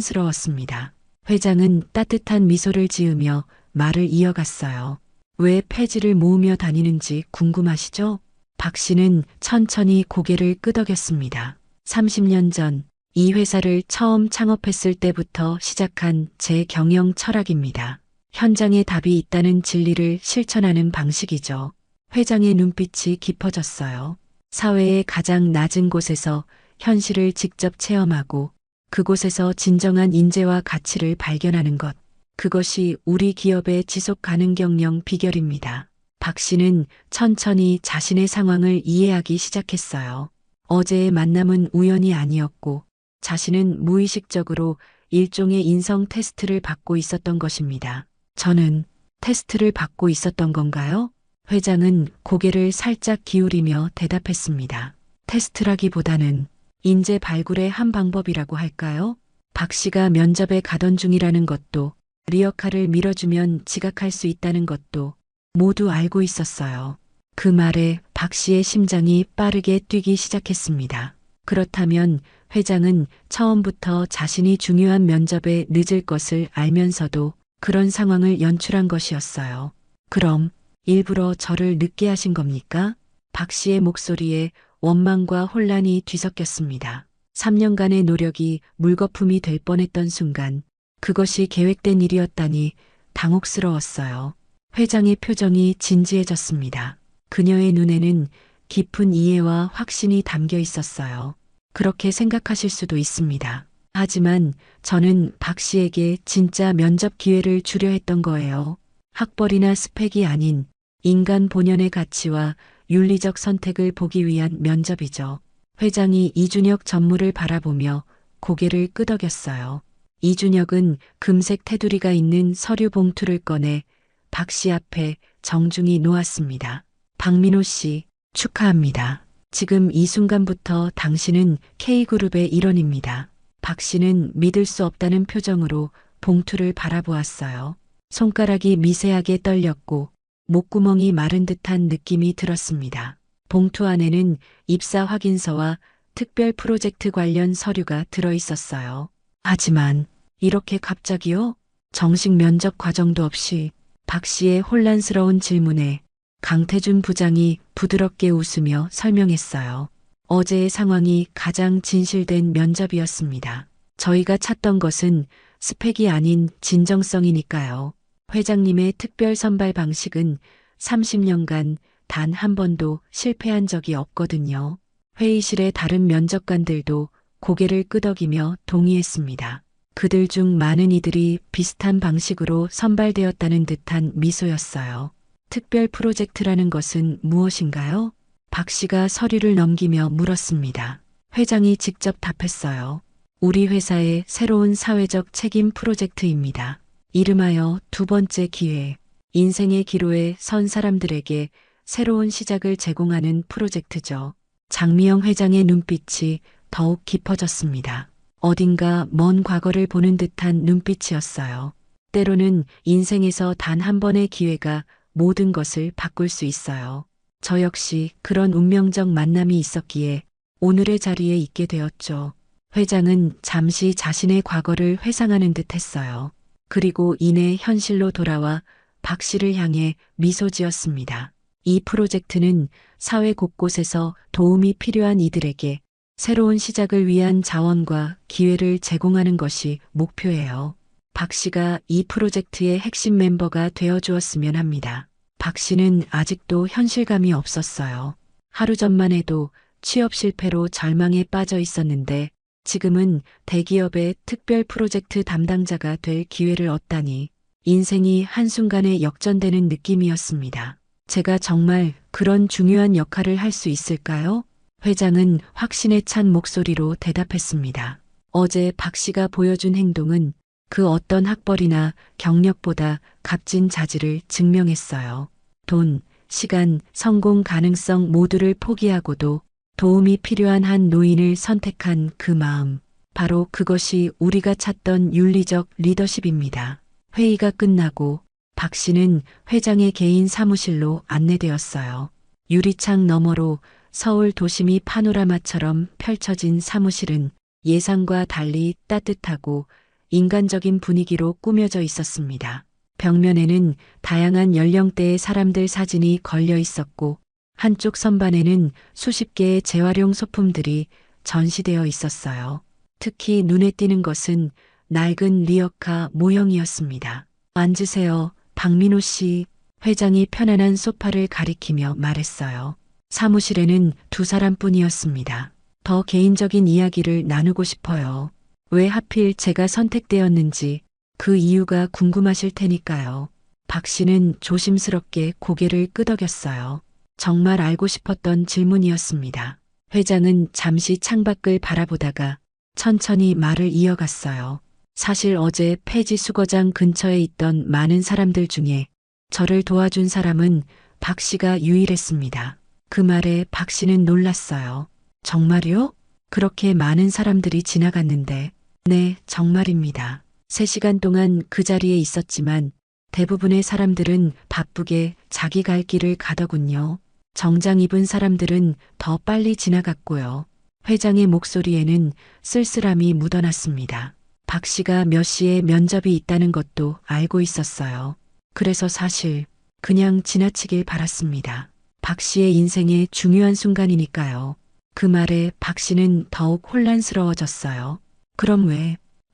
혼란스러웠습니다. 회장은 따뜻한 미소를 지으며 말을 이어갔어요. 왜 폐지를 모으며 다니는지 궁금하시죠? 박 씨는 천천히 고개를 끄덕였습니다. 30년 전 이 회사를 처음 창업했을 때부터 시작한 제 경영 철학입니다. 현장에 답이 있다는 진리를 실천하는 방식이죠. 회장의 눈빛이 깊어졌어요. 사회의 가장 낮은 곳에서 현실을 직접 체험하고 그곳에서 진정한 인재와 가치를 발견하는 것. 그것이 우리 기업의 지속 가능 경영 비결입니다. 박 씨는 천천히 자신의 상황을 이해하기 시작했어요. 어제의 만남은 우연이 아니었고 자신은 무의식적으로 일종의 인성 테스트를 받고 있었던 것입니다. 저는 테스트를 받고 있었던 건가요? 회장은 고개를 살짝 기울이며 대답했습니다. 테스트라기보다는 인재 발굴의 한 방법이라고 할까요? 박 씨가 면접에 가던 중이라는 것도 리어카를 밀어주면 지각할 수 있다는 것도 모두 알고 있었어요. 그 말에 박 씨의 심장이 빠르게 뛰기 시작했습니다. 그렇다면 회장은 처음부터 자신이 중요한 면접에 늦을 것을 알면서도 그런 상황을 연출한 것이었어요. 그럼 일부러 저를 늦게 하신 겁니까? 박 씨의 목소리에 원망과 혼란이 뒤섞였습니다. 3년간의 노력이 물거품이 될 뻔했던 순간 그것이 계획된 일이었다니 당혹스러웠어요. 회장의 표정이 진지해졌습니다. 그녀의 눈에는 깊은 이해와 확신이 담겨 있었어요. 그렇게 생각하실 수도 있습니다. 하지만 저는 박 씨에게 진짜 면접 기회를 주려 했던 거예요. 학벌이나 스펙이 아닌 인간 본연의 가치와 윤리적 선택을 보기 위한 면접이죠. 회장이 이준혁 전무를 바라보며 고개를 끄덕였어요. 이준혁은 금색 테두리가 있는 서류 봉투를 꺼내 박 씨 앞에 정중히 놓았습니다. 박민호 씨, 축하합니다. 지금 이 순간부터 당신은 K그룹의 일원입니다. 박 씨는 믿을 수 없다는 표정으로 봉투를 바라보았어요. 손가락이 미세하게 떨렸고 목구멍이 마른 듯한 느낌이 들었습니다. 봉투 안에는 입사 확인서와 특별 프로젝트 관련 서류가 들어 있었어요. 하지만 이렇게 갑자기요? 정식 면접 과정도 없이 박 씨의 혼란스러운 질문에 강태준 부장이 부드럽게 웃으며 설명했어요. 어제의 상황이 가장 진실된 면접이었습니다. 저희가 찾던 것은 스펙이 아닌 진정성이니까요. 회장님의 특별 선발 방식은 30년간 단 한 번도 실패한 적이 없거든요. 회의실의 다른 면접관들도 고개를 끄덕이며 동의했습니다. 그들 중 많은 이들이 비슷한 방식으로 선발되었다는 듯한 미소였어요. 특별 프로젝트라는 것은 무엇인가요? 박 씨가 서류를 넘기며 물었습니다. 회장이 직접 답했어요. 우리 회사의 새로운 사회적 책임 프로젝트입니다. 이름하여 두 번째 기회. 인생의 기로에 선 사람들에게 새로운 시작을 제공하는 프로젝트죠. 장미영 회장의 눈빛이 더욱 깊어졌습니다. 어딘가 먼 과거를 보는 듯한 눈빛이었어요. 때로는 인생에서 단 한 번의 기회가 모든 것을 바꿀 수 있어요. 저 역시 그런 운명적 만남이 있었기에 오늘의 자리에 있게 되었죠. 회장은 잠시 자신의 과거를 회상하는 듯 했어요. 그리고 이내 현실로 돌아와 박 씨를 향해 미소 지었습니다. 이 프로젝트는 사회 곳곳에서 도움이 필요한 이들에게 새로운 시작을 위한 자원과 기회를 제공하는 것이 목표예요. 박 씨가 이 프로젝트의 핵심 멤버가 되어 주었으면 합니다. 박 씨는 아직도 현실감이 없었어요. 하루 전만 해도 취업 실패로 절망에 빠져 있었는데 지금은 대기업의 특별 프로젝트 담당자가 될 기회를 얻다니 인생이 한순간에 역전되는 느낌이었습니다. 제가 정말 그런 중요한 역할을 할 수 있을까요? 회장은 확신에 찬 목소리로 대답했습니다. 어제 박 씨가 보여준 행동은 그 어떤 학벌이나 경력보다 값진 자질을 증명했어요. 돈, 시간, 성공 가능성 모두를 포기하고도 도움이 필요한 한 노인을 선택한 그 마음. 바로 그것이 우리가 찾던 윤리적 리더십입니다. 회의가 끝나고 박 씨는 회장의 개인 사무실로 안내되었어요. 유리창 너머로 서울 도심이 파노라마처럼 펼쳐진 사무실은 예상과 달리 따뜻하고 인간적인 분위기로 꾸며져 있었습니다. 벽면에는 다양한 연령대의 사람들 사진이 걸려 있었고 한쪽 선반에는 수십 개의 재활용 소품들이 전시되어 있었어요. 특히 눈에 띄는 것은 낡은 리어카 모형이었습니다. 앉으세요, 박민호 씨. 회장이 편안한 소파를 가리키며 말했어요. 사무실에는 두 사람뿐이었습니다. 더 개인적인 이야기를 나누고 싶어요. 왜 하필 제가 선택되었는지 그 이유가 궁금하실 테니까요. 박 씨는 조심스럽게 고개를 끄덕였어요. 정말 알고 싶었던 질문이었습니다. 회장은 잠시 창밖을 바라보다가 천천히 말을 이어갔어요. 사실 어제 폐지 수거장 근처에 있던 많은 사람들 중에 저를 도와준 사람은 박 씨가 유일했습니다. 그 말에 박 씨는 놀랐어요. 정말요? 그렇게 많은 사람들이 지나갔는데. 네, 정말입니다. 3시간 동안 그 자리에 있었지만 대부분의 사람들은 바쁘게 자기 갈 길을 가더군요. 정장 입은 사람들은 더 빨리 지나갔고요. 회장의 목소리에는 쓸쓸함이 묻어났습니다. 박 씨가 몇 시에 면접이 있다는 것도 알고 있었어요. 그래서 사실 그냥 지나치길 바랐습니다. 박 씨의 인생의 중요한 순간이니까요. 그 말에 박 씨는 더욱 혼란스러워졌어요. 그럼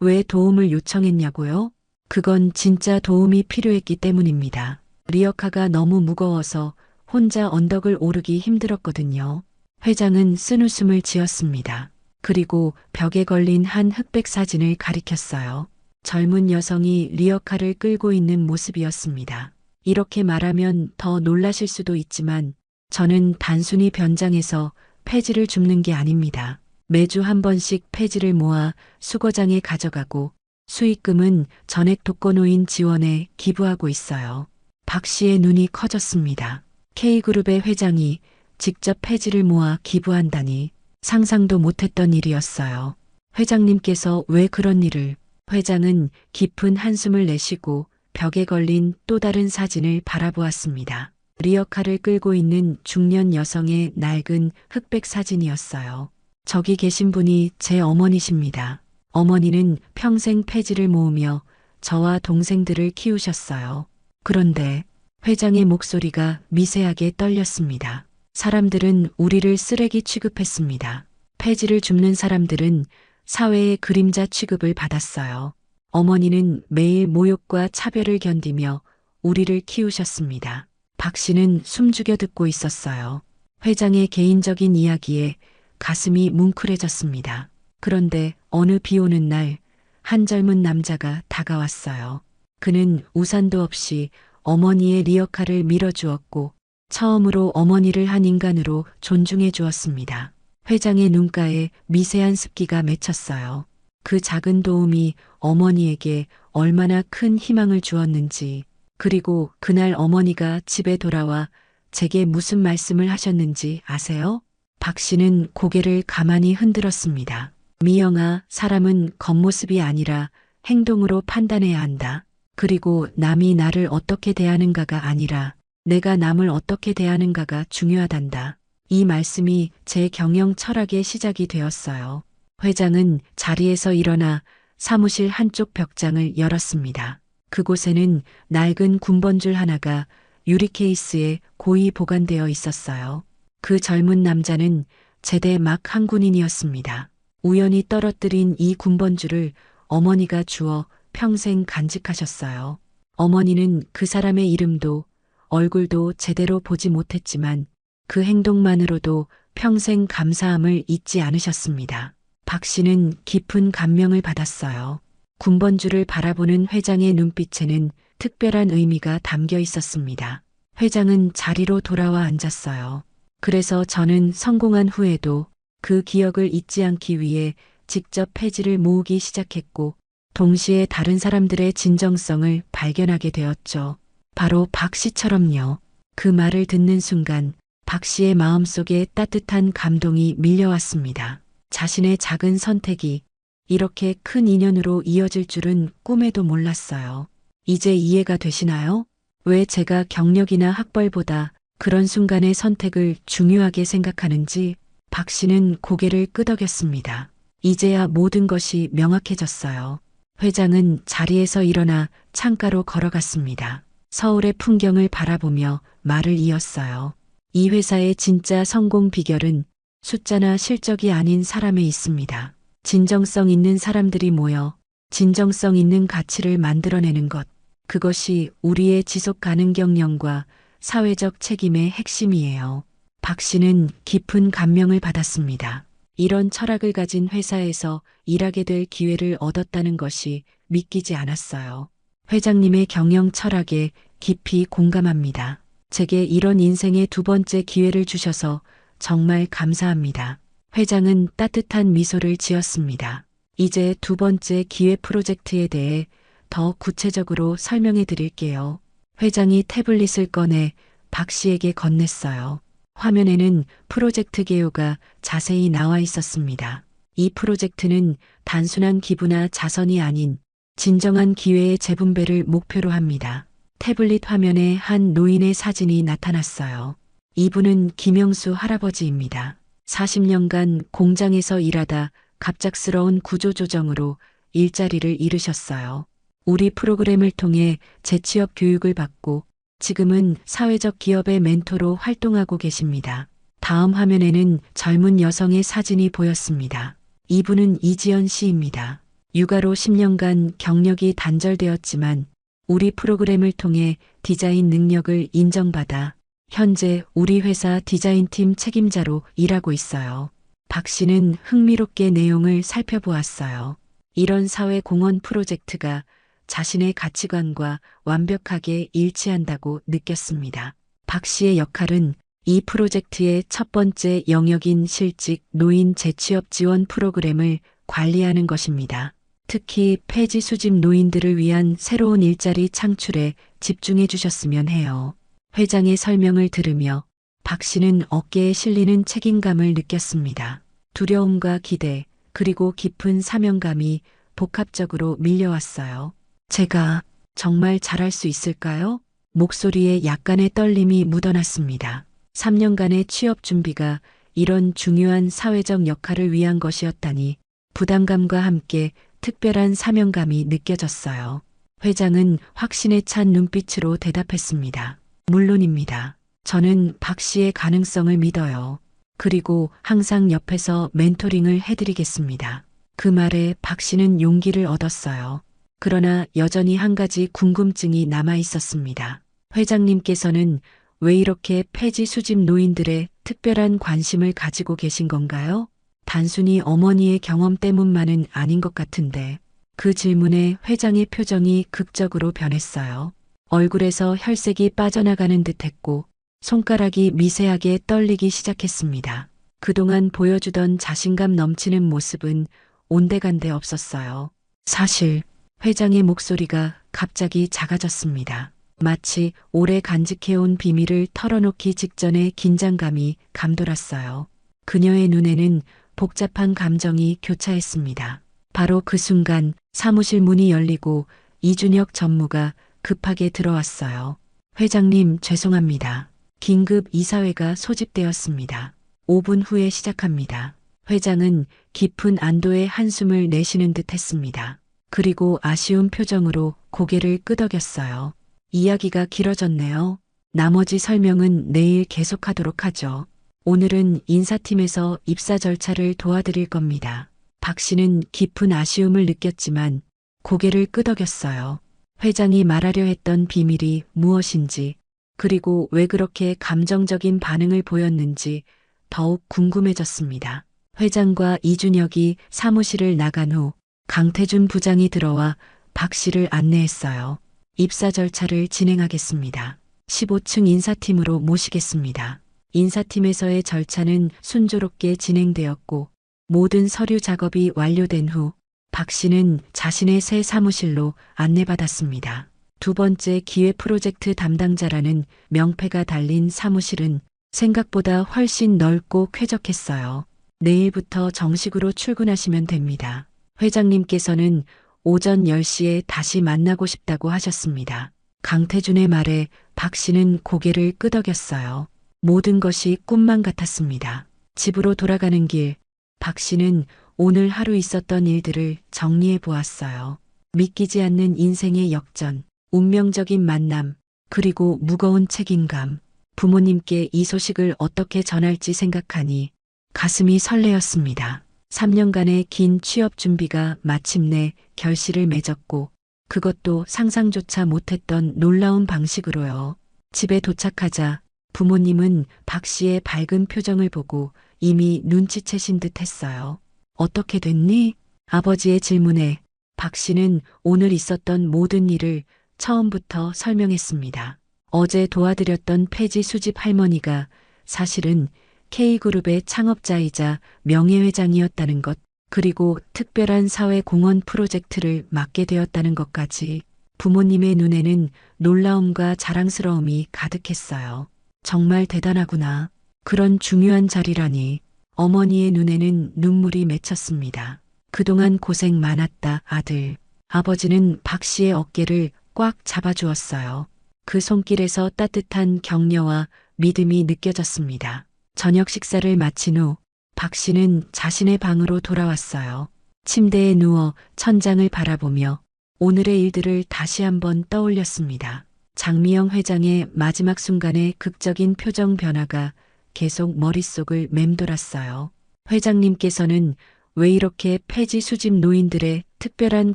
왜 도움을 요청했냐고요? 그건 진짜 도움이 필요했기 때문입니다. 리어카가 너무 무거워서 혼자 언덕을 오르기 힘들었거든요. 회장은 쓴웃음을 지었습니다. 그리고 벽에 걸린 한 흑백 사진을 가리켰어요. 젊은 여성이 리어카를 끌고 있는 모습이었습니다. 이렇게 말하면 더 놀라실 수도 있지만 저는 단순히 변장해서 폐지를 줍는 게 아닙니다. 매주 한 번씩 폐지를 모아 수거장에 가져가고 수익금은 전액 독거노인 지원에 기부하고 있어요. 박 씨의 눈이 커졌습니다. K그룹의 회장이 직접 폐지를 모아 기부한다니 상상도 못했던 일이었어요. 회장님께서 왜 그런 일을? 회장은 깊은 한숨을 내쉬고 벽에 걸린 또 다른 사진을 바라보았습니다. 리어카를 끌고 있는 중년 여성의 낡은 흑백 사진이었어요. 저기 계신 분이 제 어머니십니다. 어머니는 평생 폐지를 모으며 저와 동생들을 키우셨어요. 그런데 회장의 목소리가 미세하게 떨렸습니다. 사람들은 우리를 쓰레기 취급했습니다. 폐지를 줍는 사람들은 사회의 그림자 취급을 받았어요. 어머니는 매일 모욕과 차별을 견디며 우리를 키우셨습니다. 박 씨는 숨죽여 듣고 있었어요. 회장의 개인적인 이야기에 가슴이 뭉클해졌습니다. 그런데 어느 비 오는 날, 한 젊은 남자가 다가왔어요. 그는 우산도 없이 어머니의 리어카를 밀어주었고 처음으로 어머니를 한 인간으로 존중해 주었습니다. 회장의 눈가에 미세한 습기가 맺혔어요. 그 작은 도움이 어머니에게 얼마나 큰 희망을 주었는지, 그리고 그날 어머니가 집에 돌아와 제게 무슨 말씀을 하셨는지 아세요? 박 씨는 고개를 가만히 흔들었습니다. 미영아, 사람은 겉모습이 아니라 행동으로 판단해야 한다. 그리고 남이 나를 어떻게 대하는가가 아니라 내가 남을 어떻게 대하는가가 중요하단다. 이 말씀이 제 경영 철학의 시작이 되었어요. 회장은 자리에서 일어나 사무실 한쪽 벽장을 열었습니다. 그곳에는 낡은 군번줄 하나가 유리 케이스에 고이 보관되어 있었어요. 그 젊은 남자는 제대 막 한 군인이었습니다. 우연히 떨어뜨린 이 군번줄을 어머니가 주어 평생 간직하셨어요. 어머니는 그 사람의 이름도 얼굴도 제대로 보지 못했지만 그 행동만으로도 평생 감사함을 잊지 않으셨습니다. 박 씨는 깊은 감명을 받았어요. 군번줄을 바라보는 회장의 눈빛에는 특별한 의미가 담겨 있었습니다. 회장은 자리로 돌아와 앉았어요. 그래서 저는 성공한 후에도 그 기억을 잊지 않기 위해 직접 폐지를 모으기 시작했고, 동시에 다른 사람들의 진정성을 발견하게 되었죠. 바로 박 씨처럼요. 그 말을 듣는 순간 박 씨의 마음속에 따뜻한 감동이 밀려왔습니다. 자신의 작은 선택이 이렇게 큰 인연으로 이어질 줄은 꿈에도 몰랐어요. 이제 이해가 되시나요? 왜 제가 경력이나 학벌보다 그런 순간의 선택을 중요하게 생각하는지. 박 씨는 고개를 끄덕였습니다. 이제야 모든 것이 명확해졌어요. 회장은 자리에서 일어나 창가로 걸어갔습니다. 서울의 풍경을 바라보며 말을 이었어요. 이 회사의 진짜 성공 비결은 숫자나 실적이 아닌 사람에 있습니다. 진정성 있는 사람들이 모여 진정성 있는 가치를 만들어내는 것. 그것이 우리의 지속 가능 경영과 사회적 책임의 핵심이에요. 박 씨는 깊은 감명을 받았습니다. 이런 철학을 가진 회사에서 일하게 될 기회를 얻었다는 것이 믿기지 않았어요. 회장님의 경영 철학에 깊이 공감합니다. 제게 이런 인생의 두 번째 기회를 주셔서 정말 감사합니다. 회장은 따뜻한 미소를 지었습니다. 이제 두 번째 기회 프로젝트에 대해 더 구체적으로 설명해 드릴게요. 회장이 태블릿을 꺼내 박 씨에게 건넸어요. 화면에는 프로젝트 개요가 자세히 나와 있었습니다. 이 프로젝트는 단순한 기부나 자선이 아닌 진정한 기회의 재분배를 목표로 합니다. 태블릿 화면에 한 노인의 사진이 나타났어요. 이분은 김영수 할아버지입니다. 40년간 공장에서 일하다 갑작스러운 구조조정으로 일자리를 잃으셨어요. 우리 프로그램을 통해 재취업 교육을 받고 지금은 사회적 기업의 멘토로 활동하고 계십니다. 다음 화면에는 젊은 여성의 사진이 보였습니다. 이분은 이지연 씨입니다. 육아로 10년간 경력이 단절되었지만 우리 프로그램을 통해 디자인 능력을 인정받아 현재 우리 회사 디자인팀 책임자로 일하고 있어요. 박 씨는 흥미롭게 내용을 살펴보았어요. 이런 사회 공헌 프로젝트가 자신의 가치관과 완벽하게 일치한다고 느꼈습니다. 박 씨의 역할은 이 프로젝트의 첫 번째 영역인 실직 노인 재취업 지원 프로그램을 관리하는 것입니다. 특히 폐지 수집 노인들을 위한 새로운 일자리 창출에 집중해 주셨으면 해요. 회장의 설명을 들으며 박 씨는 어깨에 실리는 책임감을 느꼈습니다. 두려움과 기대, 그리고 깊은 사명감이 복합적으로 밀려왔어요. 제가 정말 잘할 수 있을까요? 목소리에 약간의 떨림이 묻어났습니다. 3년간의 취업 준비가 이런 중요한 사회적 역할을 위한 것이었다니 부담감과 함께 특별한 사명감이 느껴졌어요. 회장은 확신에 찬 눈빛으로 대답했습니다. 물론입니다. 저는 박 씨의 가능성을 믿어요. 그리고 항상 옆에서 멘토링을 해드리겠습니다. 그 말에 박 씨는 용기를 얻었어요. 그러나 여전히 한 가지 궁금증이 남아 있었습니다. 회장님께서는 왜 이렇게 폐지 수집 노인들의 특별한 관심을 가지고 계신 건가요? 단순히 어머니의 경험 때문만은 아닌 것 같은데. 그 질문에 회장의 표정이 극적으로 변했어요. 얼굴에서 혈색이 빠져나가는 듯했고 손가락이 미세하게 떨리기 시작했습니다. 그동안 보여주던 자신감 넘치는 모습은 온데간데 없었어요. 사실 회장의 목소리가 갑자기 작아졌습니다. 마치 오래 간직해온 비밀을 털어놓기 직전의 긴장감이 감돌았어요. 그녀의 눈에는 복잡한 감정이 교차했습니다. 바로 그 순간 사무실 문이 열리고 이준혁 전무가 급하게 들어왔어요. 회장님, 죄송합니다. 긴급 이사회가 소집되었습니다. 5분 후에 시작합니다. 회장은 깊은 안도의 한숨을 내쉬는 듯 했습니다. 그리고 아쉬운 표정으로 고개를 끄덕였어요. 이야기가 길어졌네요. 나머지 설명은 내일 계속하도록 하죠. 오늘은 인사팀에서 입사 절차를 도와드릴 겁니다. 박 씨는 깊은 아쉬움을 느꼈지만 고개를 끄덕였어요. 회장이 말하려 했던 비밀이 무엇인지, 그리고 왜 그렇게 감정적인 반응을 보였는지 더욱 궁금해졌습니다. 회장과 이준혁이 사무실을 나간 후 강태준 부장이 들어와 박 씨를 안내했어요. 입사 절차를 진행하겠습니다. 15층 인사팀으로 모시겠습니다. 인사팀에서의 절차는 순조롭게 진행되었고 모든 서류 작업이 완료된 후 박 씨는 자신의 새 사무실로 안내받았습니다. 두 번째 기획 프로젝트 담당자라는 명패가 달린 사무실은 생각보다 훨씬 넓고 쾌적했어요. 내일부터 정식으로 출근하시면 됩니다. 회장님께서는 오전 10시에 다시 만나고 싶다고 하셨습니다. 강태준의 말에 박 씨는 고개를 끄덕였어요. 모든 것이 꿈만 같았습니다. 집으로 돌아가는 길, 박 씨는 오늘 하루 있었던 일들을 정리해 보았어요. 믿기지 않는 인생의 역전, 운명적인 만남, 그리고 무거운 책임감. 부모님께 이 소식을 어떻게 전할지 생각하니 가슴이 설레었습니다. 3년간의 긴 취업 준비가 마침내 결실을 맺었고 그것도 상상조차 못했던 놀라운 방식으로요. 집에 도착하자 부모님은 박 씨의 밝은 표정을 보고 이미 눈치채신 듯 했어요. 어떻게 됐니? 아버지의 질문에 박 씨는 오늘 있었던 모든 일을 처음부터 설명했습니다. 어제 도와드렸던 폐지 수집 할머니가 사실은 K그룹의 창업자이자 명예회장이었다는 것, 그리고 특별한 사회 공헌 프로젝트를 맡게 되었다는 것까지 부모님의 눈에는 놀라움과 자랑스러움이 가득했어요. 정말 대단하구나. 그런 중요한 자리라니. 어머니의 눈에는 눈물이 맺혔습니다. 그동안 고생 많았다, 아들. 아버지는 박 씨의 어깨를 꽉 잡아주었어요. 그 손길에서 따뜻한 격려와 믿음이 느껴졌습니다. 저녁 식사를 마친 후 박 씨는 자신의 방으로 돌아왔어요. 침대에 누워 천장을 바라보며 오늘의 일들을 다시 한번 떠올렸습니다. 장미영 회장의 마지막 순간의 극적인 표정 변화가 계속 머릿속을 맴돌았어요. 회장님께서는 왜 이렇게 폐지 수집 노인들의 특별한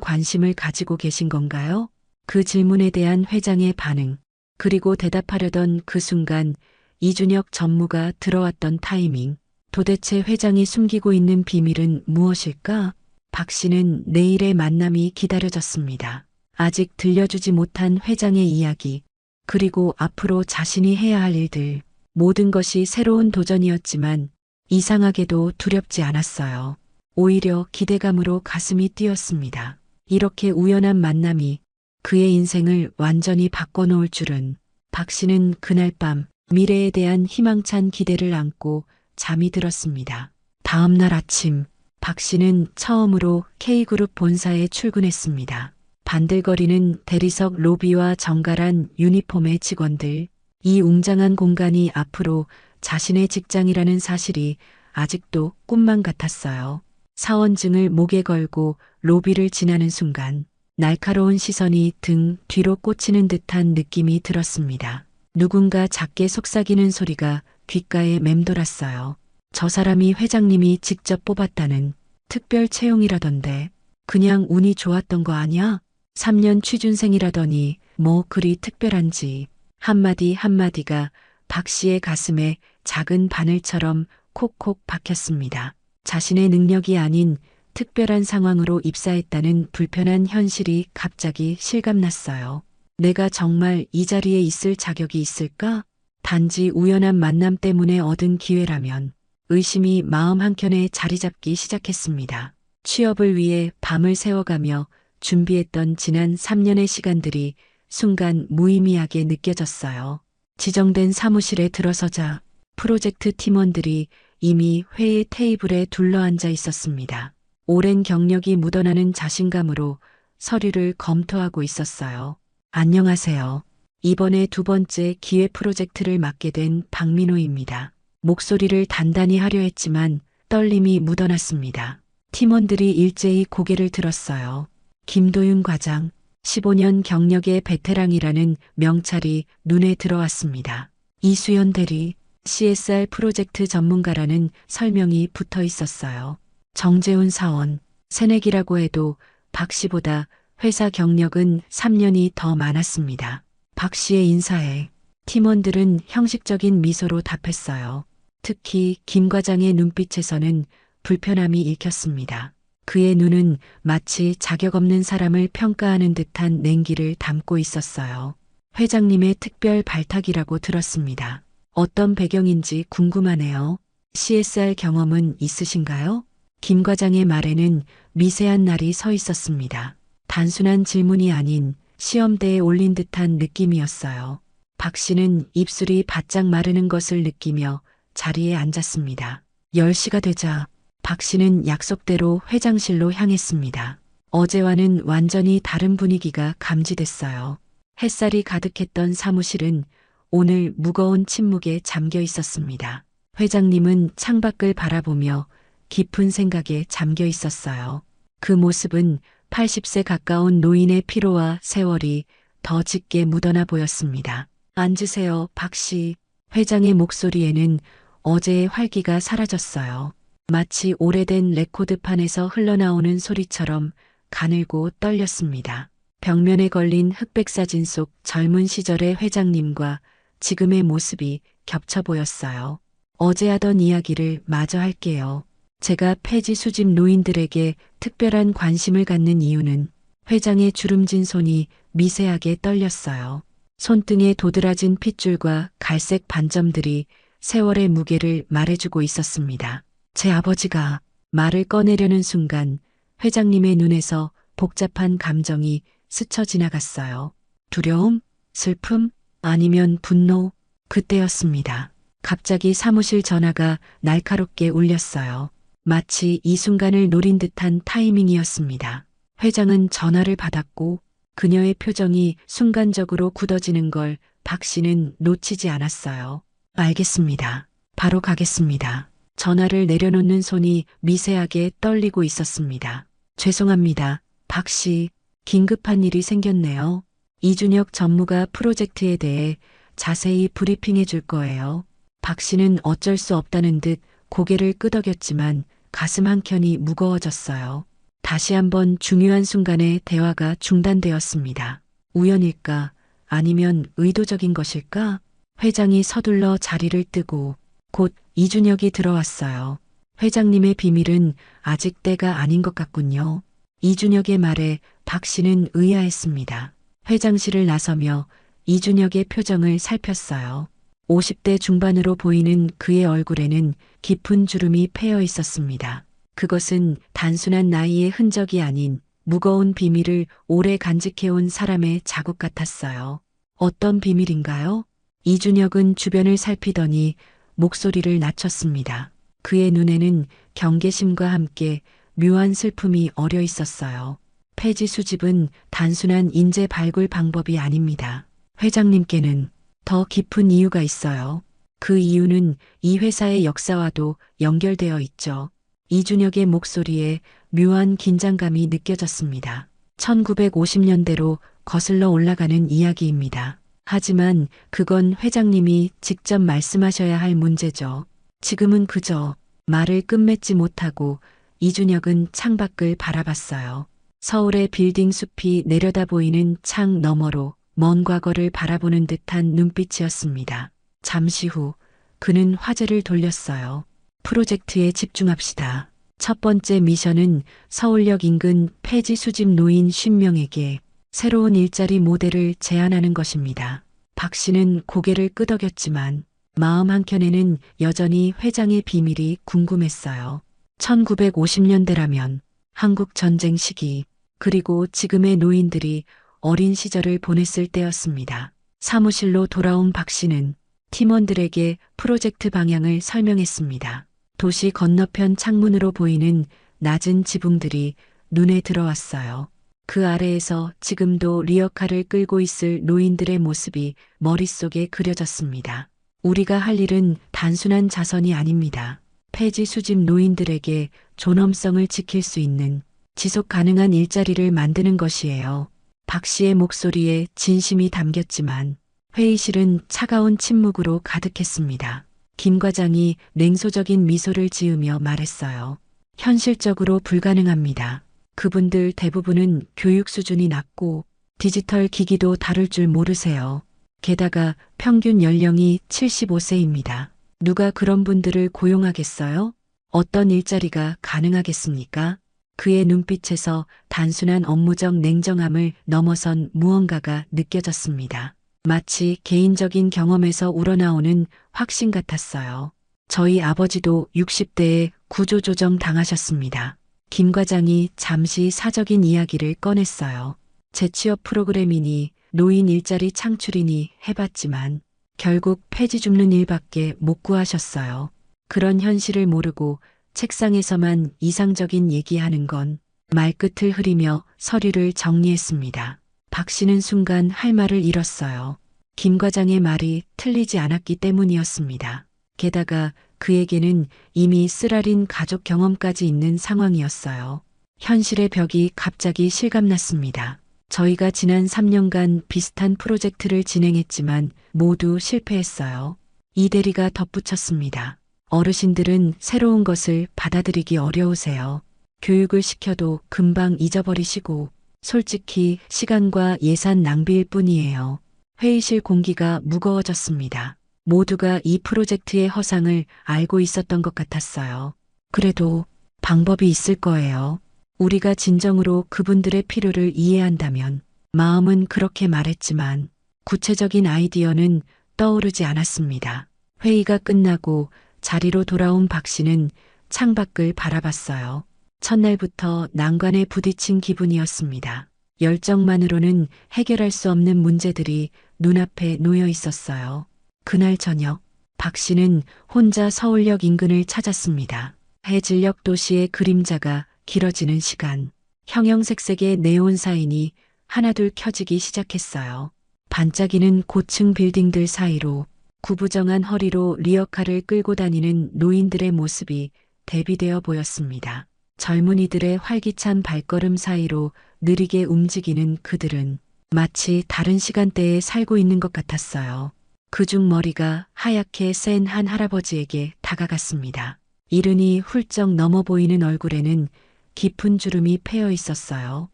관심을 가지고 계신 건가요? 그 질문에 대한 회장의 반응, 그리고 대답하려던 그 순간 이준혁 전무가 들어왔던 타이밍, 도대체 회장이 숨기고 있는 비밀은 무엇일까? 박 씨는 내일의 만남이 기다려졌습니다. 아직 들려주지 못한 회장의 이야기, 그리고 앞으로 자신이 해야 할 일들, 모든 것이 새로운 도전이었지만 이상하게도 두렵지 않았어요. 오히려 기대감으로 가슴이 뛰었습니다. 이렇게 우연한 만남이 그의 인생을 완전히 바꿔놓을 줄은. 박 씨는 그날 밤 미래에 대한 희망찬 기대를 안고 잠이 들었습니다. 다음 날 아침 박 씨는 처음으로 K그룹 본사에 출근했습니다. 반들거리는 대리석 로비와 정갈한 유니폼의 직원들, 이 웅장한 공간이 앞으로 자신의 직장이라는 사실이 아직도 꿈만 같았어요. 사원증을 목에 걸고 로비를 지나는 순간 날카로운 시선이 등 뒤로 꽂히는 듯한 느낌이 들었습니다. 누군가 작게 속삭이는 소리가 귓가에 맴돌았어요. 저 사람이 회장님이 직접 뽑았다는 특별 채용이라던데 그냥 운이 좋았던 거 아니야? 3년 취준생이라더니 뭐 그리 특별한지. 한마디 한마디가 박 씨의 가슴에 작은 바늘처럼 콕콕 박혔습니다. 자신의 능력이 아닌 특별한 상황으로 입사했다는 불편한 현실이 갑자기 실감났어요. 내가 정말 이 자리에 있을 자격이 있을까? 단지 우연한 만남 때문에 얻은 기회라면 의심이 마음 한켠에 자리 잡기 시작했습니다. 취업을 위해 밤을 새워가며 준비했던 지난 3년의 시간들이 순간 무의미하게 느껴졌어요. 지정된 사무실에 들어서자 프로젝트 팀원들이 이미 회의 테이블에 둘러앉아 있었습니다. 오랜 경력이 묻어나는 자신감으로 서류를 검토하고 있었어요. 안녕하세요. 이번에 두 번째 기획 프로젝트를 맡게 된 박민호입니다. 목소리를 단단히 하려 했지만 떨림이 묻어났습니다. 팀원들이 일제히 고개를 들었어요. 김도윤 과장, 15년 경력의 베테랑이라는 명찰이 눈에 들어왔습니다. 이수연 대리, CSR 프로젝트 전문가라는 설명이 붙어 있었어요. 정재훈 사원, 새내기라고 해도 박 씨보다 회사 경력은 3년이 더 많았습니다. 박 씨의 인사에 팀원들은 형식적인 미소로 답했어요. 특히 김 과장의 눈빛에서는 불편함이 읽혔습니다. 그의 눈은 마치 자격 없는 사람을 평가하는 듯한 냉기를 담고 있었어요. 회장님의 특별 발탁이라고 들었습니다. 어떤 배경인지 궁금하네요. CSR 경험은 있으신가요? 김 과장의 말에는 미세한 날이 서 있었습니다. 단순한 질문이 아닌 시험대에 올린 듯한 느낌이었어요. 박 씨는 입술이 바짝 마르는 것을 느끼며 자리에 앉았습니다. 10시가 되자 박 씨는 약속대로 회장실로 향했습니다. 어제와는 완전히 다른 분위기가 감지됐어요. 햇살이 가득했던 사무실은 오늘 무거운 침묵에 잠겨 있었습니다. 회장님은 창밖을 바라보며 깊은 생각에 잠겨 있었어요. 그 모습은 80세 가까운 노인의 피로와 세월이 더 짙게 묻어나 보였습니다. 앉으세요, 박 씨. 회장의 목소리에는 어제의 활기가 사라졌어요. 마치 오래된 레코드판에서 흘러나오는 소리처럼 가늘고 떨렸습니다. 벽면에 걸린 흑백 사진 속 젊은 시절의 회장님과 지금의 모습이 겹쳐 보였어요. 어제 하던 이야기를 마저 할게요. 제가 폐지 수집 노인들에게 특별한 관심을 갖는 이유는 회장의 주름진 손이 미세하게 떨렸어요. 손등에 도드라진 핏줄과 갈색 반점들이 세월의 무게를 말해주고 있었습니다. 제 아버지가 말을 꺼내려는 순간 회장님의 눈에서 복잡한 감정이 스쳐 지나갔어요. 두려움? 슬픔? 아니면 분노? 그때였습니다. 갑자기 사무실 전화가 날카롭게 울렸어요. 마치 이 순간을 노린 듯한 타이밍이었습니다. 회장은 전화를 받았고 그녀의 표정이 순간적으로 굳어지는 걸 박 씨는 놓치지 않았어요. 알겠습니다. 바로 가겠습니다. 전화를 내려놓는 손이 미세하게 떨리고 있었습니다. 죄송합니다. 박 씨, 긴급한 일이 생겼네요. 이준혁 전무가 프로젝트에 대해 자세히 브리핑해 줄 거예요. 박 씨는 어쩔 수 없다는 듯 고개를 끄덕였지만 가슴 한켠이 무거워졌어요. 다시 한번 중요한 순간에 대화가 중단되었습니다. 우연일까? 아니면 의도적인 것일까? 회장이 서둘러 자리를 뜨고 곧 이준혁이 들어왔어요. 회장님의 비밀은 아직 때가 아닌 것 같군요. 이준혁의 말에 박 씨는 의아했습니다. 회장실을 나서며 이준혁의 표정을 살폈어요. 50대 중반으로 보이는 그의 얼굴에는 깊은 주름이 패여 있었습니다. 그것은 단순한 나이의 흔적이 아닌 무거운 비밀을 오래 간직해온 사람의 자국 같았어요. 어떤 비밀인가요? 이준혁은 주변을 살피더니 목소리를 낮췄습니다. 그의 눈에는 경계심과 함께 묘한 슬픔이 어려 있었어요. 폐지 수집은 단순한 인재 발굴 방법이 아닙니다. 회장님께는 더 깊은 이유가 있어요. 그 이유는 이 회사의 역사와도 연결되어 있죠. 이준혁의 목소리에 묘한 긴장감이 느껴졌습니다. 1950년대로 거슬러 올라가는 이야기입니다. 하지만 그건 회장님이 직접 말씀하셔야 할 문제죠. 지금은 그저 말을 끝맺지 못하고 이준혁은 창밖을 바라봤어요. 서울의 빌딩 숲이 내려다 보이는 창 너머로 먼 과거를 바라보는 듯한 눈빛이었습니다. 잠시 후 그는 화제를 돌렸어요. 프로젝트에 집중합시다. 첫 번째 미션은 서울역 인근 폐지 수집 노인 50명에게 새로운 일자리 모델을 제안하는 것입니다. 박 씨는 고개를 끄덕였지만 마음 한켠에는 여전히 회장의 비밀이 궁금했어요. 1950년대라면 한국 전쟁 시기 그리고 지금의 노인들이 어린 시절을 보냈을 때였습니다. 사무실로 돌아온 박 씨는 팀원들에게 프로젝트 방향을 설명했습니다. 도시 건너편 창문으로 보이는 낮은 지붕들이 눈에 들어왔어요. 그 아래에서 지금도 리어카를 끌고 있을 노인들의 모습이 머릿속에 그려졌습니다. 우리가 할 일은 단순한 자선이 아닙니다. 폐지 수집 노인들에게 존엄성을 지킬 수 있는 지속 가능한 일자리를 만드는 것이에요. 박 씨의 목소리에 진심이 담겼지만 회의실은 차가운 침묵으로 가득했습니다. 김 과장이 냉소적인 미소를 지으며 말했어요. 현실적으로 불가능합니다. 그분들 대부분은 교육 수준이 낮고 디지털 기기도 다룰 줄 모르세요. 게다가 평균 연령이 75세입니다. 누가 그런 분들을 고용하겠어요? 어떤 일자리가 가능하겠습니까? 그의 눈빛에서 단순한 업무적 냉정함을 넘어선 무언가가 느껴졌습니다. 마치 개인적인 경험에서 우러나오는 확신 같았어요. 저희 아버지도 60대에 구조조정 당하셨습니다. 김 과장이 잠시 사적인 이야기를 꺼냈어요. 재취업 프로그램이니 노인 일자리 창출이니 해봤지만 결국 폐지 줍는 일밖에 못 구하셨어요. 그런 현실을 모르고 책상에서만 이상적인 얘기하는 건 말끝을 흐리며 서류를 정리했습니다. 박 씨는 순간 할 말을 잃었어요. 김 과장의 말이 틀리지 않았기 때문이었습니다. 게다가 그에게는 이미 쓰라린 가족 경험까지 있는 상황이었어요. 현실의 벽이 갑자기 실감났습니다. 저희가 지난 3년간 비슷한 프로젝트를 진행했지만 모두 실패했어요. 이 대리가 덧붙였습니다. 어르신들은 새로운 것을 받아들이기 어려우세요. 교육을 시켜도 금방 잊어버리시고 솔직히 시간과 예산 낭비일 뿐이에요. 회의실 공기가 무거워졌습니다. 모두가 이 프로젝트의 허상을 알고 있었던 것 같았어요. 그래도 방법이 있을 거예요. 우리가 진정으로 그분들의 필요를 이해한다면. 마음은 그렇게 말했지만 구체적인 아이디어는 떠오르지 않았습니다. 회의가 끝나고 자리로 돌아온 박 씨는 창밖을 바라봤어요. 첫날부터 난관에 부딪힌 기분이었습니다. 열정만으로는 해결할 수 없는 문제들이 눈앞에 놓여 있었어요. 그날 저녁 박 씨는 혼자 서울역 인근을 찾았습니다. 해질녘 도시의 그림자가 길어지는 시간, 형형색색의 네온 사인이 하나둘 켜지기 시작했어요. 반짝이는 고층 빌딩들 사이로 구부정한 허리로 리어카를 끌고 다니는 노인들의 모습이 대비되어 보였습니다. 젊은이들의 활기찬 발걸음 사이로 느리게 움직이는 그들은 마치 다른 시간대에 살고 있는 것 같았어요. 그중 머리가 하얗게 센 한 할아버지에게 다가갔습니다. 이른이 훌쩍 넘어 보이는 얼굴에는 깊은 주름이 패여 있었어요.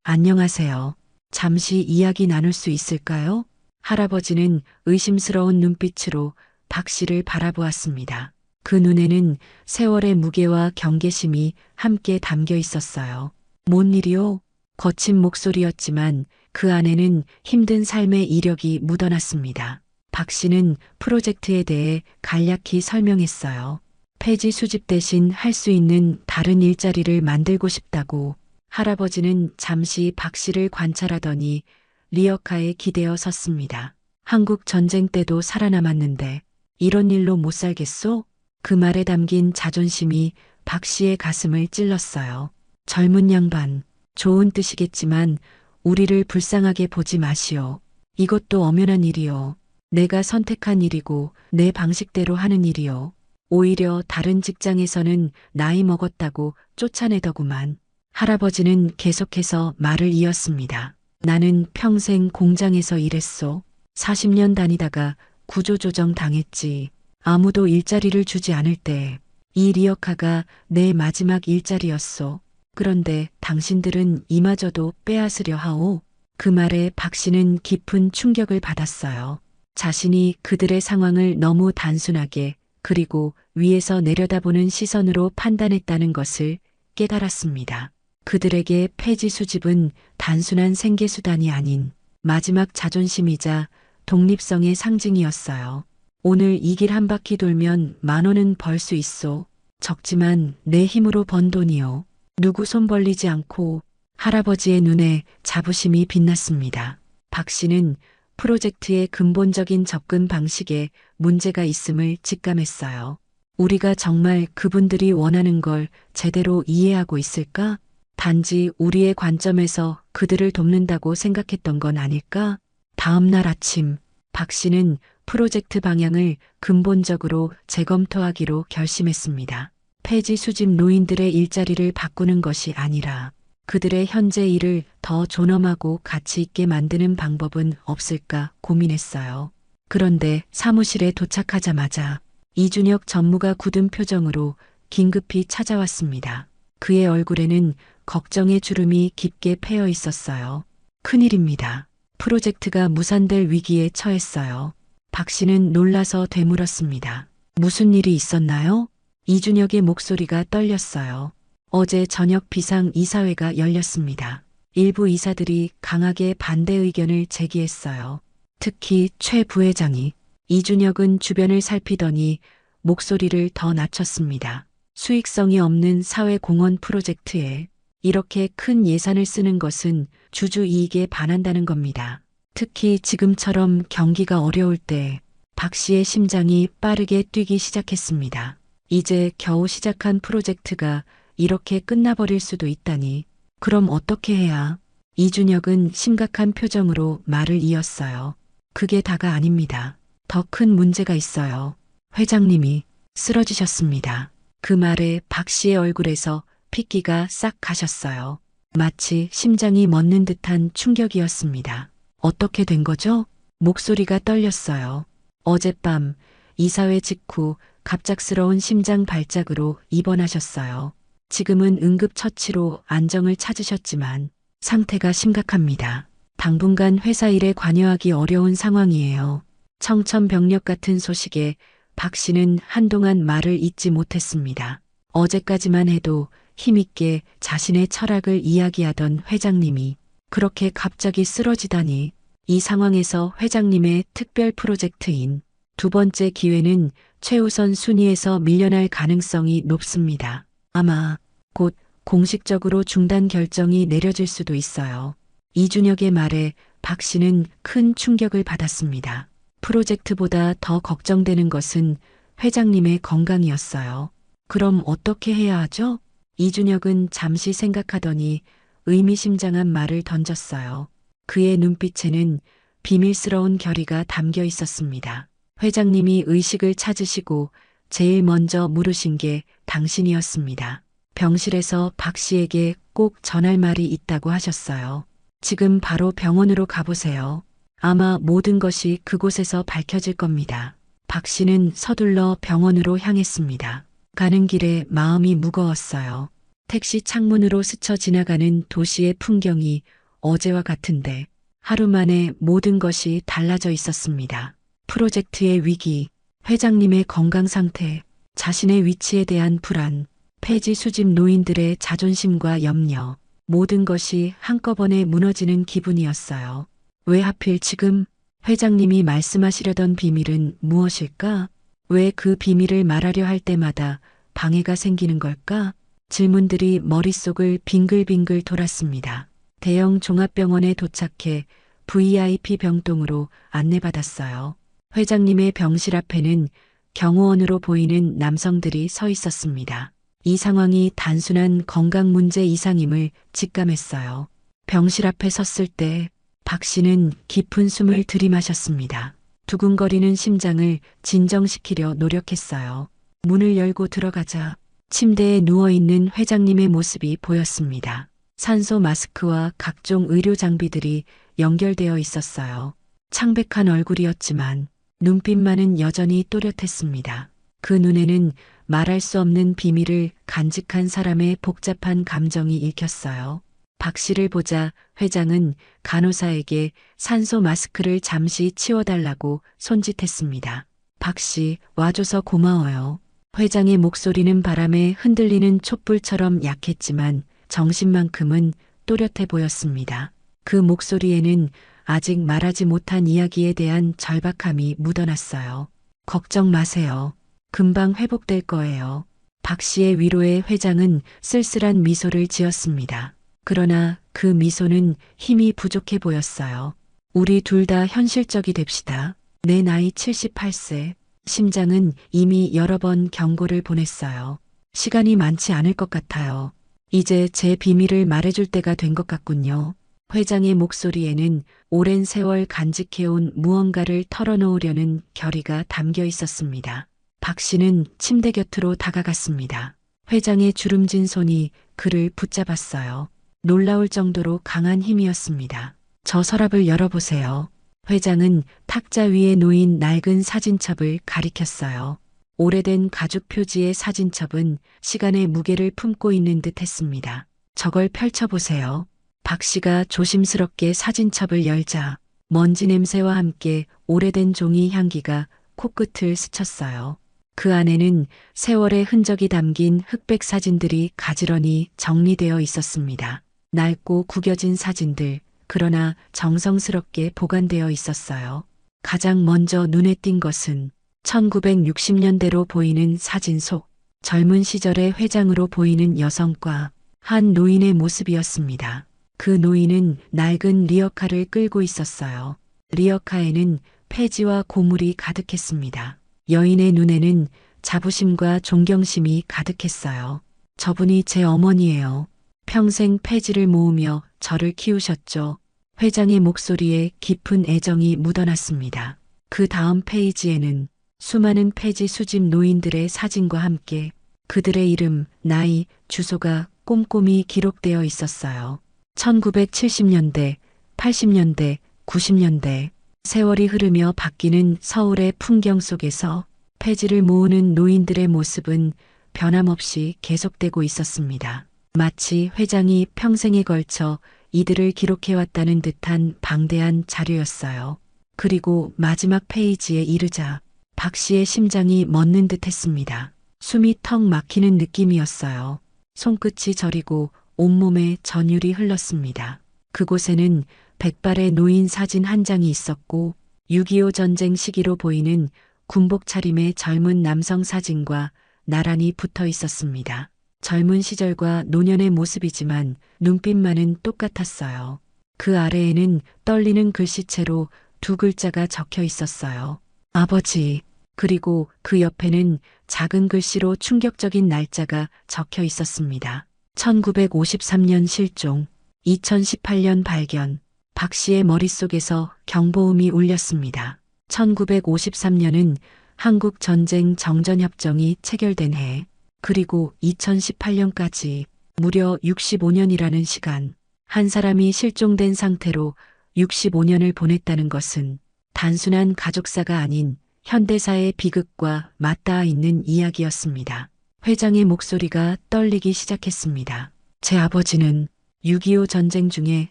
안녕하세요. 잠시 이야기 나눌 수 있을까요? 할아버지는 의심스러운 눈빛으로 박 씨를 바라보았습니다. 그 눈에는 세월의 무게와 경계심이 함께 담겨 있었어요. 뭔 일이요? 거친 목소리였지만 그 안에는 힘든 삶의 이력이 묻어났습니다. 박 씨는 프로젝트에 대해 간략히 설명했어요. 폐지 수집 대신 할 수 있는 다른 일자리를 만들고 싶다고. 할아버지는 잠시 박 씨를 관찰하더니 리어카에 기대어 섰습니다. 한국 전쟁 때도 살아남았는데 이런 일로 못 살겠소? 그 말에 담긴 자존심이 박 씨의 가슴을 찔렀어요. 젊은 양반, 좋은 뜻이겠지만 우리를 불쌍하게 보지 마시오. 이것도 엄연한 일이요. 내가 선택한 일이고 내 방식대로 하는 일이요. 오히려 다른 직장에서는 나이 먹었다고 쫓아내더구만. 할아버지는 계속해서 말을 이었습니다. 나는 평생 공장에서 일했소. 40년 다니다가 구조조정 당했지. 아무도 일자리를 주지 않을 때 이 리어카가 내 마지막 일자리였소. 그런데 당신들은 이마저도 빼앗으려 하오. 그 말에 박 씨는 깊은 충격을 받았어요. 자신이 그들의 상황을 너무 단순하게 그리고 위에서 내려다보는 시선으로 판단했다는 것을 깨달았습니다. 그들에게 폐지 수집은 단순한 생계수단이 아닌 마지막 자존심이자 독립성의 상징이었어요. 오늘 이 길 한 바퀴 돌면 10,000원은 벌 수 있소. 적지만 내 힘으로 번 돈이요. 누구 손 벌리지 않고. 할아버지의 눈에 자부심이 빛났습니다. 박 씨는 프로젝트의 근본적인 접근 방식에 문제가 있음을 직감했어요. 우리가 정말 그분들이 원하는 걸 제대로 이해하고 있을까? 단지 우리의 관점에서 그들을 돕는다고 생각했던 건 아닐까? 다음 날 아침 박 씨는 프로젝트 방향을 근본적으로 재검토하기로 결심했습니다. 폐지 수집 노인들의 일자리를 바꾸는 것이 아니라 그들의 현재 일을 더 존엄하고 가치 있게 만드는 방법은 없을까 고민했어요. 그런데 사무실에 도착하자마자 이준혁 전무가 굳은 표정으로 긴급히 찾아왔습니다. 그의 얼굴에는 걱정의 주름이 깊게 패여 있었어요. 큰일입니다. 프로젝트가 무산될 위기에 처했어요. 박 씨는 놀라서 되물었습니다. 무슨 일이 있었나요? 이준혁의 목소리가 떨렸어요. 어제 저녁 비상 이사회가 열렸습니다. 일부 이사들이 강하게 반대 의견을 제기했어요. 특히 최 부회장이. 이준혁은 주변을 살피더니 목소리를 더 낮췄습니다. 수익성이 없는 사회공헌 프로젝트에 이렇게 큰 예산을 쓰는 것은 주주 이익에 반한다는 겁니다. 특히 지금처럼 경기가 어려울 때 박 씨의 심장이 빠르게 뛰기 시작했습니다. 이제 겨우 시작한 프로젝트가 이렇게 끝나버릴 수도 있다니. 그럼 어떻게 해야? 이준혁은 심각한 표정으로 말을 이었어요. 그게 다가 아닙니다. 더 큰 문제가 있어요. 회장님이 쓰러지셨습니다. 그 말에 박 씨의 얼굴에서 핏기가 싹 가셨어요. 마치 심장이 멎는 듯한 충격이었습니다. 어떻게 된 거죠? 목소리가 떨렸어요. 어젯밤 이사회 직후 갑작스러운 심장 발작으로 입원하셨어요. 지금은 응급처치로 안정을 찾으셨지만 상태가 심각합니다. 당분간 회사 일에 관여하기 어려운 상황이에요. 청천벽력 같은 소식에 박 씨는 한동안 말을 잇지 못했습니다. 어제까지만 해도 힘있게 자신의 철학을 이야기하던 회장님이 그렇게 갑자기 쓰러지다니. 이 상황에서 회장님의 특별 프로젝트인 두 번째 기회는 최우선 순위에서 밀려날 가능성이 높습니다. 아마 곧 공식적으로 중단 결정이 내려질 수도 있어요. 이준혁의 말에 박 씨는 큰 충격을 받았습니다. 프로젝트보다 더 걱정되는 것은 회장님의 건강이었어요. 그럼 어떻게 해야 하죠? 이준혁은 잠시 생각하더니 의미심장한 말을 던졌어요. 그의 눈빛에는 비밀스러운 결의가 담겨 있었습니다. 회장님이 의식을 찾으시고 제일 먼저 물으신 게 당신이었습니다. 병실에서 박 씨에게 꼭 전할 말이 있다고 하셨어요. 지금 바로 병원으로 가보세요. 아마 모든 것이 그곳에서 밝혀질 겁니다. 박 씨는 서둘러 병원으로 향했습니다. 가는 길에 마음이 무거웠어요. 택시 창문으로 스쳐 지나가는 도시의 풍경이 어제와 같은데 하루 만에 모든 것이 달라져 있었습니다. 프로젝트의 위기, 회장님의 건강 상태, 자신의 위치에 대한 불안, 폐지 수집 노인들의 자존심과 염려, 모든 것이 한꺼번에 무너지는 기분이었어요. 왜 하필 지금? 회장님이 말씀하시려던 비밀은 무엇일까? 왜 그 비밀을 말하려 할 때마다 방해가 생기는 걸까? 질문들이 머릿속을 빙글빙글 돌았습니다. 대형 종합병원에 도착해 VIP 병동으로 안내받았어요. 회장님의 병실 앞에는 경호원으로 보이는 남성들이 서 있었습니다. 이 상황이 단순한 건강 문제 이상임을 직감했어요. 병실 앞에 섰을 때 박 씨는 깊은 숨을 들이마셨습니다. 두근거리는 심장을 진정시키려 노력했어요. 문을 열고 들어가자 침대에 누워있는 회장님의 모습이 보였습니다. 산소 마스크와 각종 의료 장비들이 연결되어 있었어요. 창백한 얼굴이었지만 눈빛만은 여전히 또렷했습니다. 그 눈에는 말할 수 없는 비밀을 간직한 사람의 복잡한 감정이 읽혔어요. 박 씨를 보자 회장은 간호사에게 산소 마스크를 잠시 치워달라고 손짓했습니다. 박 씨, 와줘서 고마워요. 회장의 목소리는 바람에 흔들리는 촛불처럼 약했지만 정신만큼은 또렷해 보였습니다. 그 목소리에는 아직 말하지 못한 이야기에 대한 절박함이 묻어났어요. 걱정 마세요. 금방 회복될 거예요. 박 씨의 위로에 회장은 쓸쓸한 미소를 지었습니다. 그러나 그 미소는 힘이 부족해 보였어요. 우리 둘 다 현실적이 됩시다. 내 나이 78세. 심장은 이미 여러 번 경고를 보냈어요. 시간이 많지 않을 것 같아요. 이제 제 비밀을 말해줄 때가 된 것 같군요. 회장의 목소리에는 오랜 세월 간직해온 무언가를 털어놓으려는 결의가 담겨 있었습니다. 박 씨는 침대 곁으로 다가갔습니다. 회장의 주름진 손이 그를 붙잡았어요. 놀라울 정도로 강한 힘이었습니다. 저 서랍을 열어보세요. 회장은 탁자 위에 놓인 낡은 사진첩을 가리켰어요. 오래된 가죽 표지의 사진첩은 시간의 무게를 품고 있는 듯 했습니다. 저걸 펼쳐보세요. 박 씨가 조심스럽게 사진첩을 열자 먼지 냄새와 함께 오래된 종이 향기가 코끝을 스쳤어요. 그 안에는 세월의 흔적이 담긴 흑백 사진들이 가지런히 정리되어 있었습니다. 낡고 구겨진 사진들, 그러나 정성스럽게 보관되어 있었어요. 가장 먼저 눈에 띈 것은 1960년대로 보이는 사진 속 젊은 시절의 회장으로 보이는 여성과 한 노인의 모습이었습니다. 그 노인은 낡은 리어카를 끌고 있었어요. 리어카에는 폐지와 고물이 가득했습니다. 여인의 눈에는 자부심과 존경심이 가득했어요. 저분이 제 어머니예요. 평생 폐지를 모으며 저를 키우셨죠. 회장의 목소리에 깊은 애정이 묻어났습니다. 그 다음 페이지에는 수많은 폐지 수집 노인들의 사진과 함께 그들의 이름, 나이, 주소가 꼼꼼히 기록되어 있었어요. 1970년대, 80년대, 90년대, 세월이 흐르며 바뀌는 서울의 풍경 속에서 폐지를 모으는 노인들의 모습은 변함없이 계속되고 있었습니다. 마치 회장이 평생에 걸쳐 이들을 기록해왔다는 듯한 방대한 자료였어요. 그리고 마지막 페이지에 이르자 박 씨의 심장이 멎는 듯 했습니다. 숨이 턱 막히는 느낌이었어요. 손끝이 저리고 온몸에 전율이 흘렀습니다. 그곳에는 백발의 노인 사진 한 장이 있었고 6.25 전쟁 시기로 보이는 군복 차림의 젊은 남성 사진과 나란히 붙어 있었습니다. 젊은 시절과 노년의 모습이지만 눈빛만은 똑같았어요. 그 아래에는 떨리는 글씨체로 두 글자가 적혀 있었어요. 아버지. 그리고 그 옆에는 작은 글씨로 충격적인 날짜가 적혀 있었습니다. 1953년 실종, 2018년 발견. 박 씨의 머릿속에서 경보음이 울렸습니다. 1953년은 한국 전쟁 정전협정이 체결된 해, 그리고 2018년까지 무려 65년이라는 시간, 한 사람이 실종된 상태로 65년을 보냈다는 것은 단순한 가족사가 아닌 현대사의 비극과 맞닿아 있는 이야기였습니다. 회장의 목소리가 떨리기 시작했습니다. 제 아버지는 6.25 전쟁 중에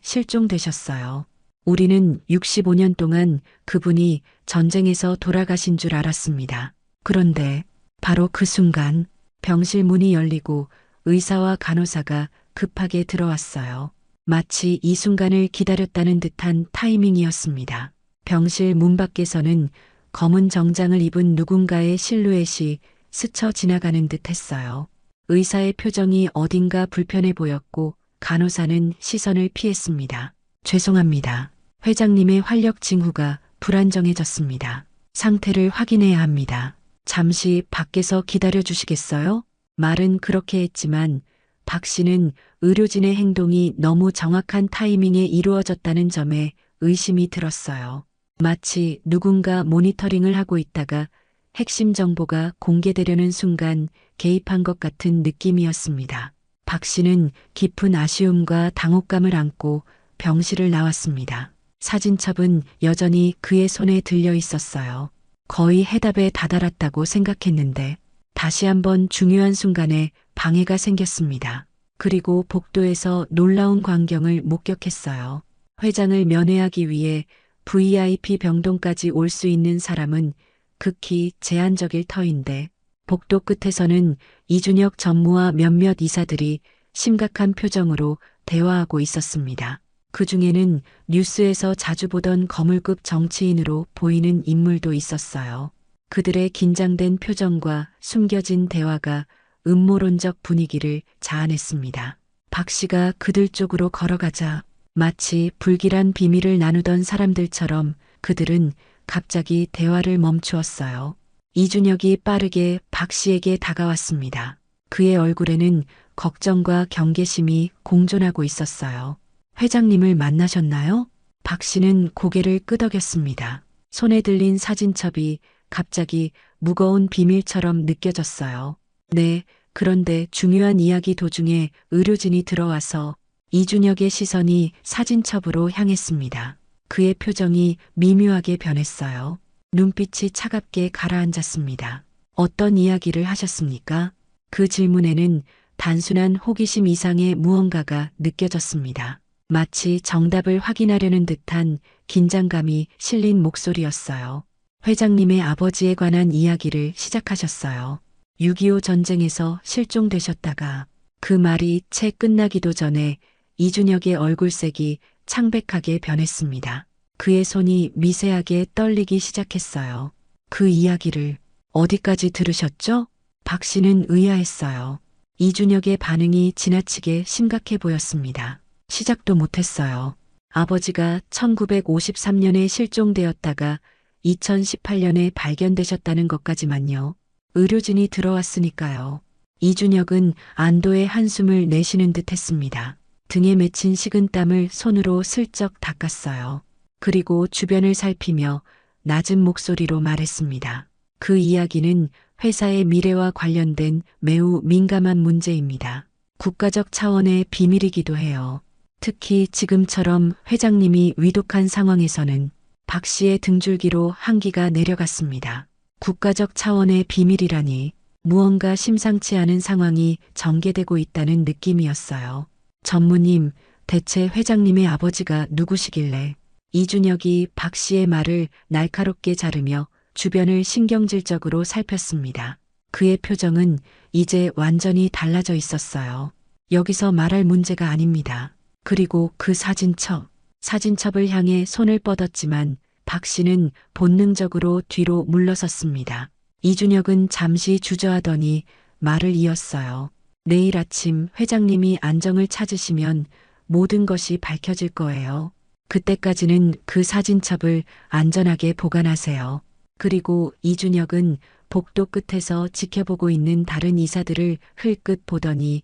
실종되셨어요. 우리는 65년 동안 그분이 전쟁에서 돌아가신 줄 알았습니다. 그런데 바로 그 순간 병실 문이 열리고 의사와 간호사가 급하게 들어왔어요. 마치 이 순간을 기다렸다는 듯한 타이밍이었습니다. 병실 문 밖에서는 검은 정장을 입은 누군가의 실루엣이 스쳐 지나가는 듯 했어요. 의사의 표정이 어딘가 불편해 보였고 간호사는 시선을 피했습니다. 죄송합니다. 회장님의 활력 징후가 불안정해졌습니다. 상태를 확인해야 합니다. 잠시 밖에서 기다려 주시겠어요? 말은 그렇게 했지만 박 씨는 의료진의 행동이 너무 정확한 타이밍에 이루어졌다는 점에 의심이 들었어요. 마치 누군가 모니터링을 하고 있다가 핵심 정보가 공개되려는 순간 개입한 것 같은 느낌이었습니다. 박 씨는 깊은 아쉬움과 당혹감을 안고 병실을 나왔습니다. 사진첩은 여전히 그의 손에 들려 있었어요. 거의 해답에 다다랐다고 생각했는데 다시 한번 중요한 순간에 방해가 생겼습니다. 그리고 복도에서 놀라운 광경을 목격했어요. 회장을 면회하기 위해 VIP 병동까지 올 수 있는 사람은 극히 제한적일 터인데 복도 끝에서는 이준혁 전무와 몇몇 이사들이 심각한 표정으로 대화하고 있었습니다. 그 중에는 뉴스에서 자주 보던 거물급 정치인으로 보이는 인물도 있었어요. 그들의 긴장된 표정과 숨겨진 대화가 음모론적 분위기를 자아냈습니다. 박 씨가 그들 쪽으로 걸어가자 마치 불길한 비밀을 나누던 사람들처럼 그들은 갑자기 대화를 멈추었어요. 이준혁이 빠르게 박 씨에게 다가왔습니다. 그의 얼굴에는 걱정과 경계심이 공존하고 있었어요. 회장님을 만나셨나요? 박 씨는 고개를 끄덕였습니다. 손에 들린 사진첩이 갑자기 무거운 비밀처럼 느껴졌어요. 네, 그런데 중요한 이야기 도중에 의료진이 들어와서 이준혁의 시선이 사진첩으로 향했습니다. 그의 표정이 미묘하게 변했어요. 눈빛이 차갑게 가라앉았습니다. 어떤 이야기를 하셨습니까? 그 질문에는 단순한 호기심 이상의 무언가가 느껴졌습니다. 마치 정답을 확인하려는 듯한 긴장감이 실린 목소리였어요. 회장님의 아버지에 관한 이야기를 시작하셨어요. 6.25 전쟁에서 실종되셨다가 그 말이 채 끝나기도 전에 이준혁의 얼굴색이 창백하게 변했습니다. 그의 손이 미세하게 떨리기 시작했어요. 그 이야기를 어디까지 들으셨죠? 박 씨는 의아했어요. 이준혁의 반응이 지나치게 심각해 보였습니다. 시작도 못했어요. 아버지가 1953년에 실종되었다가 2018년에 발견되셨다는 것까지만요. 의료진이 들어왔으니까요. 이준혁은 안도의 한숨을 내쉬는 듯 했습니다. 등에 맺힌 식은땀을 손으로 슬쩍 닦았어요. 그리고 주변을 살피며 낮은 목소리로 말했습니다. 그 이야기는 회사의 미래와 관련된 매우 민감한 문제입니다. 국가적 차원의 비밀이기도 해요. 특히 지금처럼 회장님이 위독한 상황에서는 박 씨의 등줄기로 한기가 내려갔습니다. 국가적 차원의 비밀이라니 무언가 심상치 않은 상황이 전개되고 있다는 느낌이었어요. 전무님, 대체 회장님의 아버지가 누구시길래? 이준혁이 박 씨의 말을 날카롭게 자르며 주변을 신경질적으로 살폈습니다. 그의 표정은 이제 완전히 달라져 있었어요. 여기서 말할 문제가 아닙니다. 그리고 그 사진첩을 향해 손을 뻗었지만 박 씨는 본능적으로 뒤로 물러섰습니다. 이준혁은 잠시 주저하더니 말을 이었어요. 내일 아침 회장님이 안정을 찾으시면 모든 것이 밝혀질 거예요. 그때까지는 그 사진첩을 안전하게 보관하세요. 그리고 이준혁은 복도 끝에서 지켜보고 있는 다른 이사들을 흘끗 보더니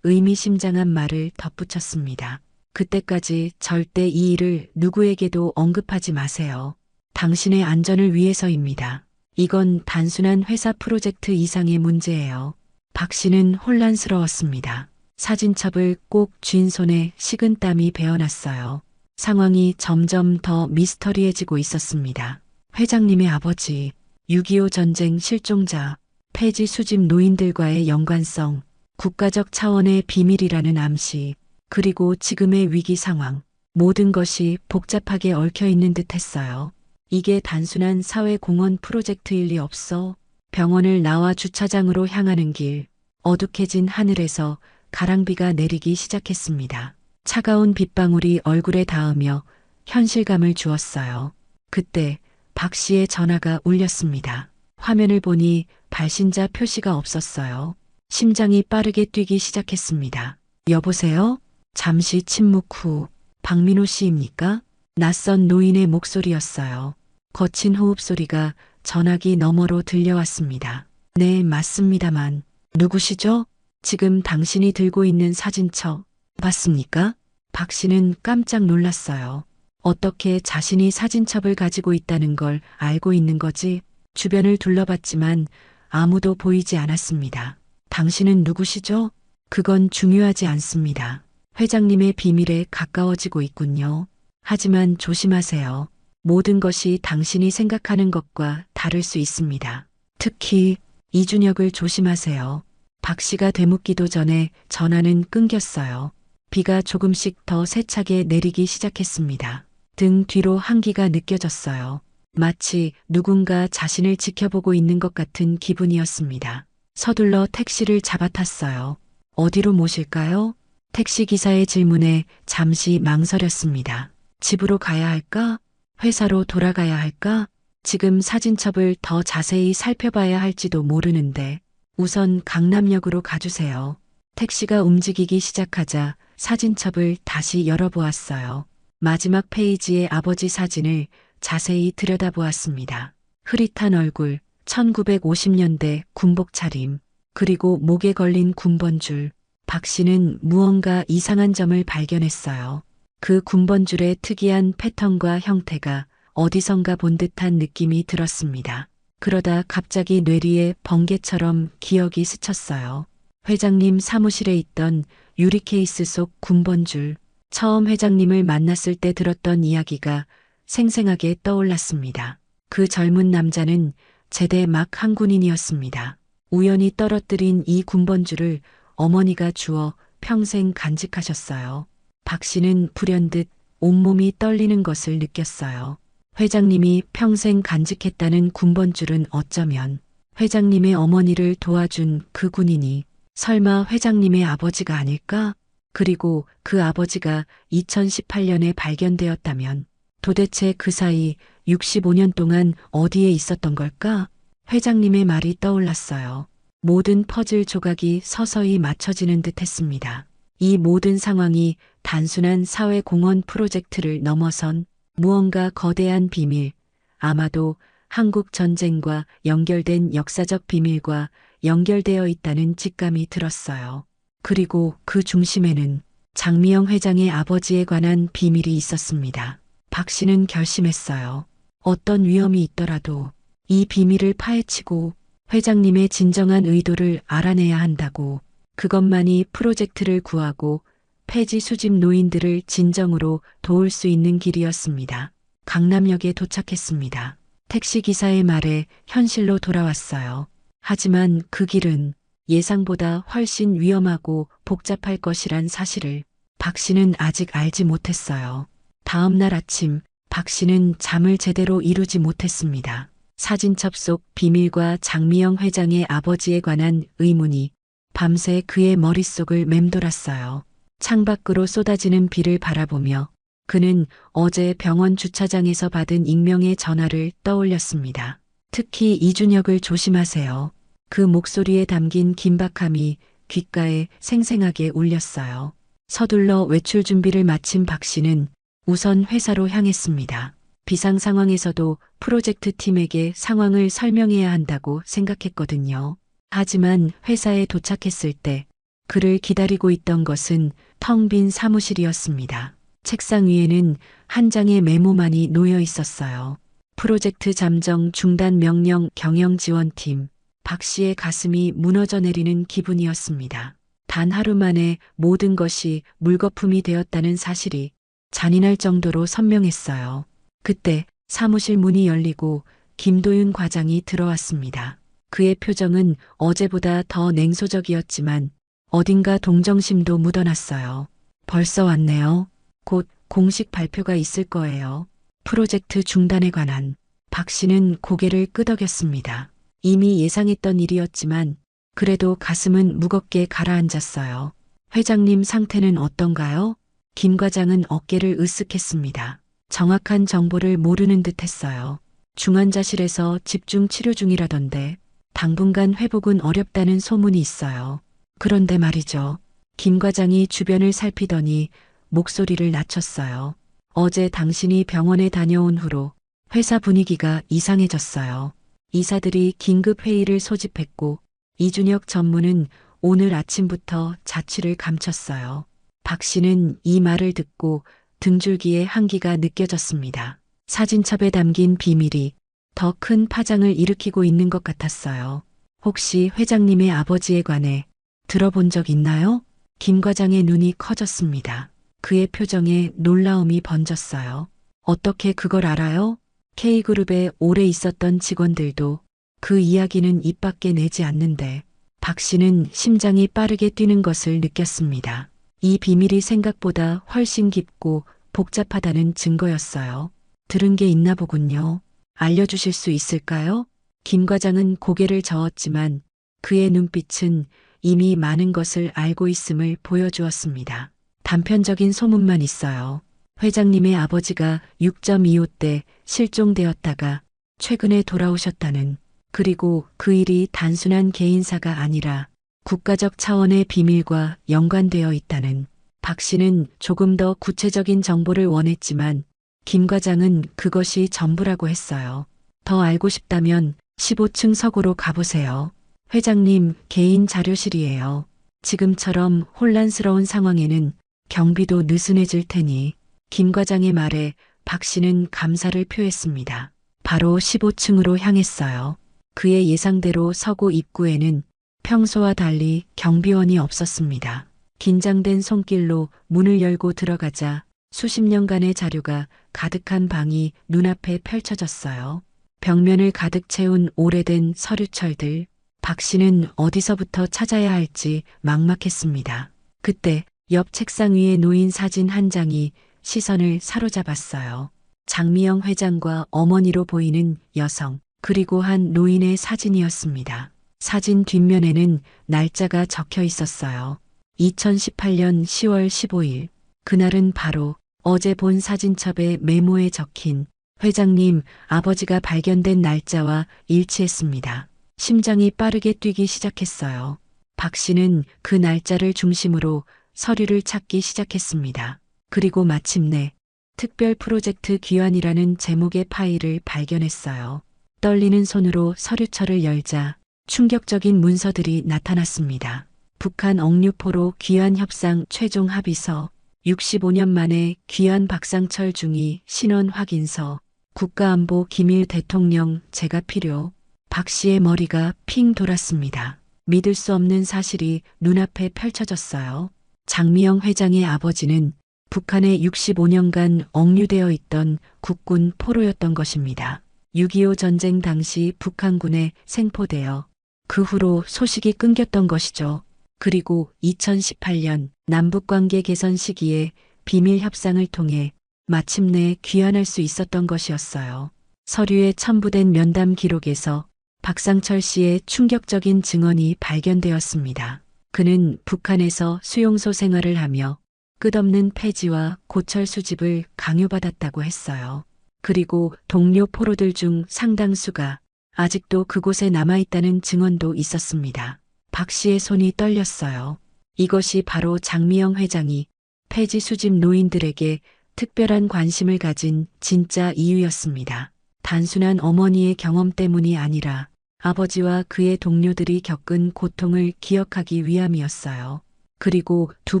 의미심장한 말을 덧붙였습니다. 그때까지 절대 이 일을 누구에게도 언급하지 마세요. 당신의 안전을 위해서입니다. 이건 단순한 회사 프로젝트 이상의 문제예요. 박 씨는 혼란스러웠습니다. 사진첩을 꼭 쥔 손에 식은땀이 배어났어요. 상황이 점점 더 미스터리해지고 있었습니다. 회장님의 아버지, 6.25 전쟁 실종자, 폐지 수집 노인들과의 연관성, 국가적 차원의 비밀이라는 암시, 그리고 지금의 위기 상황, 모든 것이 복잡하게 얽혀 있는 듯 했어요. 이게 단순한 사회공헌 프로젝트일 리 없어. 병원을 나와 주차장으로 향하는 길, 어둑해진 하늘에서 가랑비가 내리기 시작했습니다. 차가운 빗방울이 얼굴에 닿으며 현실감을 주었어요. 그때 박 씨의 전화가 울렸습니다. 화면을 보니 발신자 표시가 없었어요. 심장이 빠르게 뛰기 시작했습니다. 여보세요? 잠시 침묵 후 박민호 씨입니까? 낯선 노인의 목소리였어요. 거친 호흡 소리가 전화기 너머로 들려왔습니다. 네, 맞습니다만. 누구시죠? 지금 당신이 들고 있는 사진첩 봤습니까? 박 씨는 깜짝 놀랐어요. 어떻게 자신이 사진첩을 가지고 있다는 걸 알고 있는 거지? 주변을 둘러봤지만 아무도 보이지 않았습니다. 당신은 누구시죠? 그건 중요하지 않습니다. 회장님의 비밀에 가까워지고 있군요. 하지만 조심하세요. 모든 것이 당신이 생각하는 것과 다를 수 있습니다. 특히 이준혁을 조심하세요. 박 씨가 되묻기도 전에 전화는 끊겼어요. 비가 조금씩 더 세차게 내리기 시작했습니다. 등 뒤로 한기가 느껴졌어요. 마치 누군가 자신을 지켜보고 있는 것 같은 기분이었습니다. 서둘러 택시를 잡아탔어요. 어디로 모실까요? 택시기사의 질문에 잠시 망설였습니다. 집으로 가야 할까? 회사로 돌아가야 할까? 지금 사진첩을 더 자세히 살펴봐야 할지도 모르는데 우선 강남역으로 가주세요. 택시가 움직이기 시작하자 사진첩을 다시 열어보았어요. 마지막 페이지의 아버지 사진을 자세히 들여다보았습니다. 흐릿한 얼굴, 1950년대 군복 차림, 그리고 목에 걸린 군번줄. 박 씨는 무언가 이상한 점을 발견했어요. 그 군번줄의 특이한 패턴과 형태가 어디선가 본 듯한 느낌이 들었습니다. 그러다 갑자기 뇌리에 번개처럼 기억이 스쳤어요. 회장님 사무실에 있던 유리 케이스 속 군번줄. 처음 회장님을 만났을 때 들었던 이야기가 생생하게 떠올랐습니다. 그 젊은 남자는 제대 막 한 군인이었습니다. 우연히 떨어뜨린 이 군번줄을 어머니가 주어 평생 간직하셨어요. 박 씨는 불현듯 온몸이 떨리는 것을 느꼈어요. 회장님이 평생 간직했다는 군번줄은 어쩌면 회장님의 어머니를 도와준 그 군인이 설마 회장님의 아버지가 아닐까? 그리고 그 아버지가 2018년에 발견되었다면 도대체 그 사이 65년 동안 어디에 있었던 걸까? 회장님의 말이 떠올랐어요. 모든 퍼즐 조각이 서서히 맞춰지는 듯 했습니다. 이 모든 상황이 단순한 사회공헌 프로젝트를 넘어선 무언가 거대한 비밀, 아마도 한국 전쟁과 연결된 역사적 비밀과 연결되어 있다는 직감이 들었어요. 그리고 그 중심에는 장미영 회장의 아버지에 관한 비밀이 있었습니다. 박 씨는 결심했어요. 어떤 위험이 있더라도 이 비밀을 파헤치고 회장님의 진정한 의도를 알아내야 한다고. 그것만이 프로젝트를 구하고 폐지 수집 노인들을 진정으로 도울 수 있는 길이었습니다. 강남역에 도착했습니다. 택시기사의 말에 현실로 돌아왔어요. 하지만 그 길은 예상보다 훨씬 위험하고 복잡할 것이란 사실을 박 씨는 아직 알지 못했어요. 다음 날 아침 박 씨는 잠을 제대로 이루지 못했습니다. 사진첩 속 비밀과 장미영 회장의 아버지에 관한 의문이 밤새 그의 머릿속을 맴돌았어요. 창밖으로 쏟아지는 비를 바라보며 그는 어제 병원 주차장에서 받은 익명의 전화를 떠올렸습니다. 특히 이준혁을 조심하세요. 그 목소리에 담긴 긴박함이 귓가에 생생하게 울렸어요. 서둘러 외출 준비를 마친 박 씨는 우선 회사로 향했습니다. 비상 상황에서도 프로젝트 팀에게 상황을 설명해야 한다고 생각했거든요. 하지만 회사에 도착했을 때 그를 기다리고 있던 것은 텅 빈 사무실이었습니다. 책상 위에는 한 장의 메모만이 놓여 있었어요. 프로젝트 잠정 중단 명령 경영지원팀. 박 씨의 가슴이 무너져 내리는 기분이었습니다. 단 하루 만에 모든 것이 물거품이 되었다는 사실이 잔인할 정도로 선명했어요. 그때 사무실 문이 열리고 김도윤 과장이 들어왔습니다. 그의 표정은 어제보다 더 냉소적이었지만 어딘가 동정심도 묻어났어요. 벌써 왔네요. 곧 공식 발표가 있을 거예요. 프로젝트 중단에 관한. 박 씨는 고개를 끄덕였습니다. 이미 예상했던 일이었지만 그래도 가슴은 무겁게 가라앉았어요. 회장님 상태는 어떤가요? 김 과장은 어깨를 으쓱했습니다. 정확한 정보를 모르는 듯 했어요. 중환자실에서 집중 치료 중이라던데 당분간 회복은 어렵다는 소문이 있어요. 그런데 말이죠. 김 과장이 주변을 살피더니 목소리를 낮췄어요. 어제 당신이 병원에 다녀온 후로 회사 분위기가 이상해졌어요. 이사들이 긴급 회의를 소집했고 이준혁 전무는 오늘 아침부터 자취를 감췄어요. 박 씨는 이 말을 듣고 등줄기에 한기가 느껴졌습니다. 사진첩에 담긴 비밀이 더 큰 파장을 일으키고 있는 것 같았어요. 혹시 회장님의 아버지에 관해 들어본 적 있나요? 김 과장의 눈이 커졌습니다. 그의 표정에 놀라움이 번졌어요. 어떻게 그걸 알아요? K그룹에 오래 있었던 직원들도 그 이야기는 입 밖에 내지 않는데 박 씨는 심장이 빠르게 뛰는 것을 느꼈습니다. 이 비밀이 생각보다 훨씬 깊고 복잡하다는 증거였어요. 들은 게 있나 보군요. 알려주실 수 있을까요? 김 과장은 고개를 저었지만 그의 눈빛은 이미 많은 것을 알고 있음을 보여주었습니다. 단편적인 소문만 있어요. 회장님의 아버지가 6.25 때 실종되었다가 최근에 돌아오셨다는. 그리고 그 일이 단순한 개인사가 아니라 국가적 차원의 비밀과 연관되어 있다는. 박 씨는 조금 더 구체적인 정보를 원했지만 김 과장은 그것이 전부라고 했어요. 더 알고 싶다면 15층 서고로 가보세요. 회장님 개인 자료실이에요. 지금처럼 혼란스러운 상황에는 경비도 느슨해질 테니 김 과장의 말에 박 씨는 감사를 표했습니다. 바로 15층으로 향했어요. 그의 예상대로 서고 입구에는 평소와 달리 경비원이 없었습니다. 긴장된 손길로 문을 열고 들어가자 수십 년간의 자료가 가득한 방이 눈앞에 펼쳐졌어요. 벽면을 가득 채운 오래된 서류철들. 박 씨는 어디서부터 찾아야 할지 막막했습니다. 그때 옆 책상 위에 놓인 사진 한 장이 시선을 사로잡았어요. 장미영 회장과 어머니로 보이는 여성, 그리고 한 노인의 사진이었습니다. 사진 뒷면에는 날짜가 적혀 있었어요. 2018년 10월 15일. 그날은 바로 어제 본 사진첩의 메모에 적힌 회장님 아버지가 발견된 날짜와 일치했습니다. 심장이 빠르게 뛰기 시작했어요. 박 씨는 그 날짜를 중심으로 서류를 찾기 시작했습니다. 그리고 마침내 특별 프로젝트 귀환이라는 제목의 파일을 발견했어요. 떨리는 손으로 서류철을 열자 충격적인 문서들이 나타났습니다. 북한 억류포로 귀환 협상 최종 합의서, 65년 만에 귀환 박상철 중위 신원 확인서, 국가안보 기밀 대통령 제가 필요. 박 씨의 머리가 핑 돌았습니다. 믿을 수 없는 사실이 눈앞에 펼쳐졌어요. 장미영 회장의 아버지는 북한에 65년간 억류되어 있던 국군 포로였던 것입니다. 6.25 전쟁 당시 북한군에 생포되어 그 후로 소식이 끊겼던 것이죠. 그리고 2018년 남북관계 개선 시기에 비밀 협상을 통해 마침내 귀환할 수 있었던 것이었어요. 서류에 첨부된 면담 기록에서 박상철 씨의 충격적인 증언이 발견되었습니다. 그는 북한에서 수용소 생활을 하며 끝없는 폐지와 고철 수집을 강요받았다고 했어요. 그리고 동료 포로들 중 상당수가 아직도 그곳에 남아있다는 증언도 있었습니다. 박 씨의 손이 떨렸어요. 이것이 바로 장미영 회장이 폐지 수집 노인들에게 특별한 관심을 가진 진짜 이유였습니다. 단순한 어머니의 경험 때문이 아니라 아버지와 그의 동료들이 겪은 고통을 기억하기 위함이었어요. 그리고 두